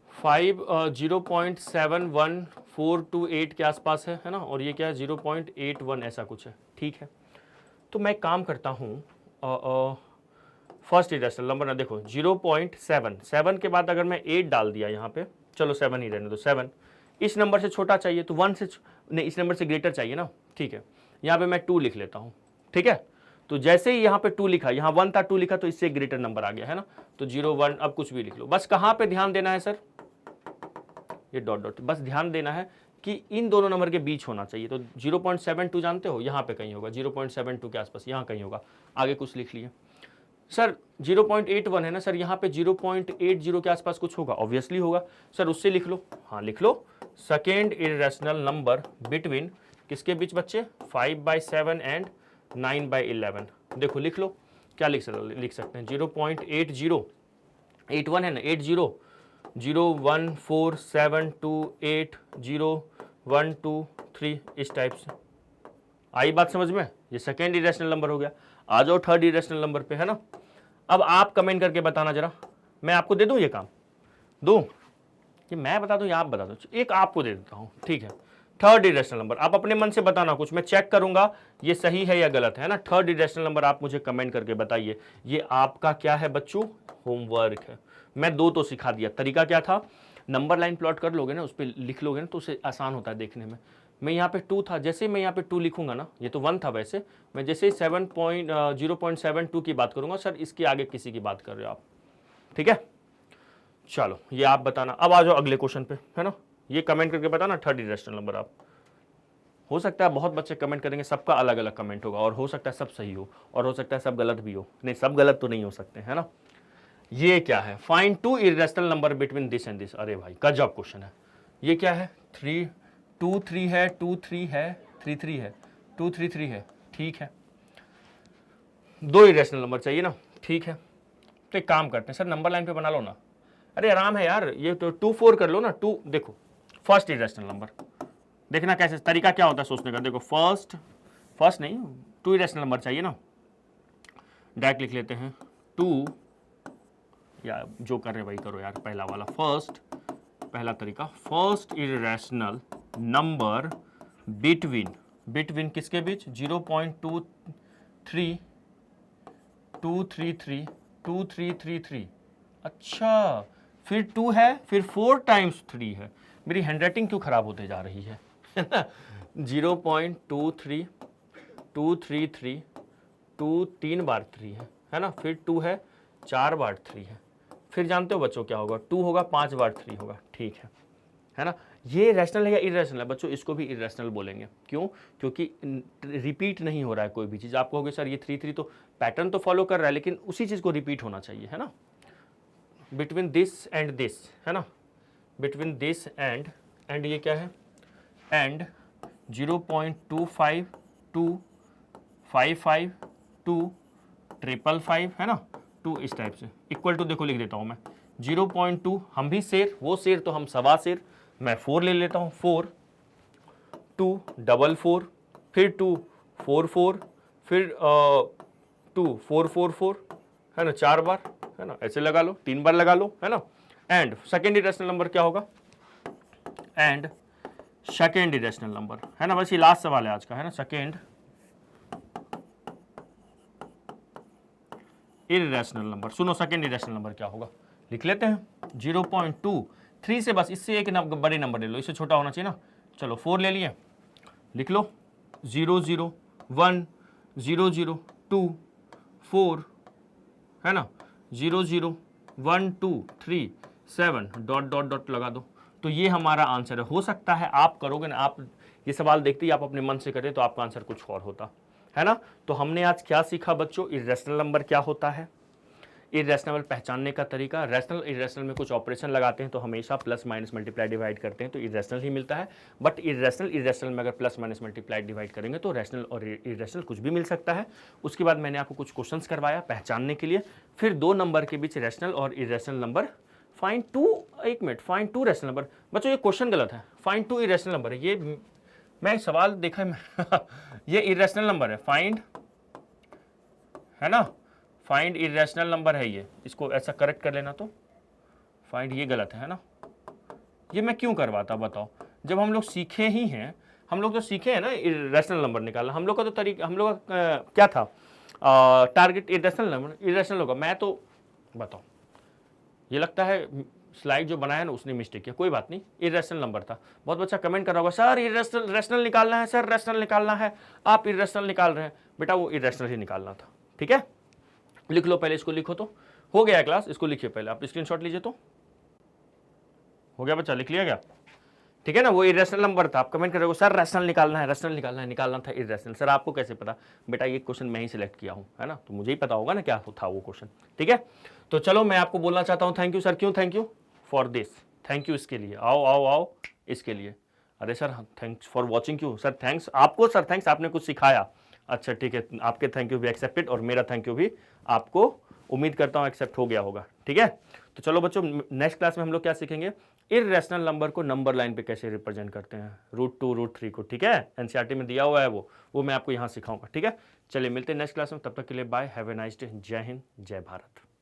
0.71428 के आसपास है ना, और ये क्या है 0.81 ऐसा कुछ है, ठीक है। तो मैं काम करता हूँ, फर्स्ट इरेशनल नंबर ना, देखो 0.7 के बाद अगर मैं 8 डाल दिया यहाँ पे, चलो 7 ही रहने दो, 7 इस नंबर से छोटा चाहिए, तो 1 से नहीं, इस नंबर से ग्रेटर चाहिए ना, ठीक है। यहाँ पे मैं 2 लिख लेता हूँ, ठीक है। तो जैसे ही यहाँ पे 2 लिखा, यहाँ 1 था, 2 लिखा, तो इससे ग्रेटर नंबर आ गया, है ना। तो 0 1, अब कुछ भी लिख लो, बस कहाँ पे ध्यान देना है सर, ये डॉट डॉट, बस ध्यान देना है कि इन दोनों नंबर के बीच होना चाहिए। तो 0.72 जानते हो, यहाँ पे कहीं होगा, 0.72 के आसपास यहाँ कहीं होगा, आगे कुछ लिख लिए। सर 0.81 है ना सर, यहाँ पे 0.80 के आसपास कुछ होगा, ऑब्वियसली होगा सर, उससे लिख लो, हाँ लिख लो, सेकेंड इरेशनल नंबर बिटवीन किसके बीच बच्चे, 5/7 एंड 9/11। देखो लिख लो, क्या लिख सकते हैं, 0.80, 81 है ना, 80, 014728012 इस टाइप से। आई बात समझ में, ये सेकेंड इरेशनल नंबर हो गया। आ जाओ थर्ड इरेशनल नंबर पे, है ना। अब आप कमेंट करके बताना जरा, मैं आपको दे दूं ये काम, दूं, ये मैं बता दूं या आप बता दो, एक आपको दे देता हूं, ठीक है। Third irrational number. आप अपने मन से बताना, कुछ मैं चेक करूंगा ये सही है या गलत है ना। थर्ड इरेशनल नंबर आप मुझे कमेंट करके बताइए। ये आपका क्या है बच्चों, होमवर्क है। मैं 2 तो सिखा दिया। तरीका क्या था, नंबर लाइन प्लॉट कर लोगे ना, उस पर लिख लोगे ना तो उसे आसान होता है देखने में। मैं यहाँ पे 2 था, जैसे मैं यहाँ पे 2 लिखूंगा ना, ये तो 1 था वैसे, मैं जैसे 0.72 की बात करूंगा, सर इसके आगे किसी की बात कर रहे हो आप, ठीक है। चलो ये आप बताना। अब आ जाओ अगले क्वेश्चन पे, है ना। ये कमेंट करके बताना थर्ड इरेशनल नंबर आप। हो सकता है बहुत बच्चे कमेंट करेंगे, सबका अलग अलग कमेंट होगा, और हो सकता है सब सही हो, और हो सकता है सब गलत भी हो। नहीं, सब गलत तो नहीं हो सकते, है ना। ये क्या है, find 2 irrational number between this and this. अरे भाई गजब क्वेश्चन है। ये क्या है, 3 2 3 है, 2 3 है, 3 3 है, 2 3 3 है, ठीक है। 2 इरेशनल नंबर चाहिए ना, ठीक है। तो एक काम करते हैं सर, नंबर लाइन पे बना लो ना। अरे आराम है यार, ये तो 2 4 कर लो ना। 2 देखो, फर्स्ट इरेशनल नंबर देखना कैसे, तरीका क्या होता है सोचने का। देखो फर्स्ट नहीं, 2 इरेशनल नंबर चाहिए ना। डायरेक्ट लिख लेते हैं 2, या जो कर रहे वही करो यार, पहला वाला पहला तरीका, फर्स्ट इरेशनल नंबर बिटवीन किसके बीच, 0.23 233 2333। अच्छा, फिर 2 है, फिर 4 टाइम्स 3 है। मेरी हैंडराइटिंग क्यों खराब होते जा रही है ना। 0.23 233 2 3 बार 3 है ना, फिर 2 है, 4 बार 3 है, फिर जानते हो बच्चों क्या होगा, 2 होगा, 5 बार 3 होगा, ठीक है ना। ये रैशनल है या इरेशनल है बच्चों, इसको भी इरेशनल बोलेंगे। क्यों, क्योंकि रिपीट नहीं हो रहा है कोई भी चीज़। आप कहोगे सर ये 3 3 तो पैटर्न तो फॉलो कर रहा है, लेकिन उसी चीज़ को रिपीट होना चाहिए, है ना। बिटवीन दिस एंड दिस, है ना, बिटवीन दिस एंड ये क्या है, एंड 0.25 2 5 5 2 555, है ना, 2 इस टाइप से, इक्वल टू देखो लिख देता हूँ मैं 0.2, हम भी शेर, वो शेर तो हम सवा शेर, मैं 4 ले लेता हूँ, 4 2 4 4, फिर 2 4 4, फिर 2 4 4 4, है ना, 4 बार, है ना, ऐसे लगा लो, 3 बार लगा लो, है ना। एंड सेकेंड इरेशनल नंबर क्या होगा, एंड सेकेंड इरेशनल नंबर, है ना। बस ये लास्ट सवाल है आज का, है ना। सेकेंड इरेशनल नंबर, सुनो सेकेंड इरेशनल नंबर क्या होगा, लिख लेते हैं 0.23 से, बस इससे एक बड़े नंबर ले लो, इससे छोटा होना चाहिए ना। चलो 4 ले लिए, लिख लो 0 0 1 0 0 2 4, है ना, 0 0 1 2 3 7 डॉट डॉट डॉट लगा दो। तो ये हमारा आंसर है। हो सकता है आप करोगे ना, आप ये सवाल देखते ही आप अपने मन से करें तो आपका आंसर कुछ और होता, है ना। तो हमने आज क्या सीखा बच्चों, इरेशनल नंबर क्या होता है, इरेशनल पहचानने का तरीका। रैशनल इरेशनल में कुछ ऑपरेशन लगाते हैं तो हमेशा प्लस माइनस मल्टीप्लाई डिवाइड करते हैं तो इरेशनल ही मिलता है। बट इरेशनल में अगर प्लस माइनस मल्टीप्लाई डिवाइड करेंगे तो रैशनल और इरेशनल कुछ भी मिल सकता है। उसके बाद मैंने आपको कुछ क्वेश्चंस करवाया पहचानने के लिए, फिर 2 नंबर के बीच रैशनल और इरेशनल नंबर फाइंड 2, एक मिनट, फाइंड 2 रैशनल नंबर। बच्चों ये क्वेश्चन गलत है, फाइंड 2 इरेशनल नंबर है, ये मैं सवाल देखा है ये इरेशनल नंबर है, फाइंड, है ना, फाइंड इरेशनल नंबर है ये, इसको ऐसा करेक्ट कर लेना। तो फाइंड ये गलत है ना, ये मैं क्यों करवाता बताओ, जब हम लोग सीखे ही हैं, हम लोग तो सीखे हैं ना इरेशनल नंबर निकालना। हम लोग का तो तरीका, हम लोग का क्या था, टारगेट इरेशनल नंबर, इरेशनल होगा। मैं तो बताओ, ये लगता है स्लाइड जो बनाया ना उसने मिस्टेक किया, कोई बात नहीं, इरेशनल नंबर था। बहुत बच्चा कमेंट कर रहा होगा सर रैशनल निकालना है, सर रैशनल निकालना है, आप इरेशनल निकाल रहे हैं। बेटा वो इरेशनल ही निकालना था, ठीक है। लिख लो पहले, इसको लिखो, तो हो गया क्लास, इसको लिखिए पहले, आप स्क्रीनशॉट लीजिए। तो हो गया बच्चा, लिख लिया गया, ठीक है ना। वो इरेशनल नंबर था, आप कमेंट करोगे सर रैशनल निकालना है, रैशनल निकालना है, निकालना था इरेशनल। सर आपको कैसे पता, बेटा ये क्वेश्चन मैं ही सिलेक्ट किया हूं, है ना, तो मुझे ही पता होगा ना क्या था वो क्वेश्चन, ठीक है। तो चलो मैं आपको बोलना चाहता हूं थैंक यू सर। क्यों thank you, for this, thank you इसके लिए, आओ आओ आओ इसके लिए। अरे सर थैंक्स फॉर वॉचिंग, क्यों सर थैंक्स आपको, सर थैंक्स आपने कुछ सिखाया, अच्छा ठीक है, आपके थैंक यू भी एक्सेप्टेड और मेरा थैंक यू भी आपको उम्मीद करता हूं एक्सेप्ट हो गया होगा, ठीक है। तो चलो बच्चों नेक्स्ट क्लास में हम लोग क्या सीखेंगे, इररेशनल नंबर को नंबर लाइन पे कैसे रिप्रेजेंट करते हैं, √2 √3 को, ठीक है। एनसीईआरटी में दिया हुआ है वो मैं आपको यहां सिखाऊंगा, ठीक है। चलिए मिलते हैं नेक्स्ट क्लास में, तब तक के लिए bye, have a nice day, जय हिंद जय भारत।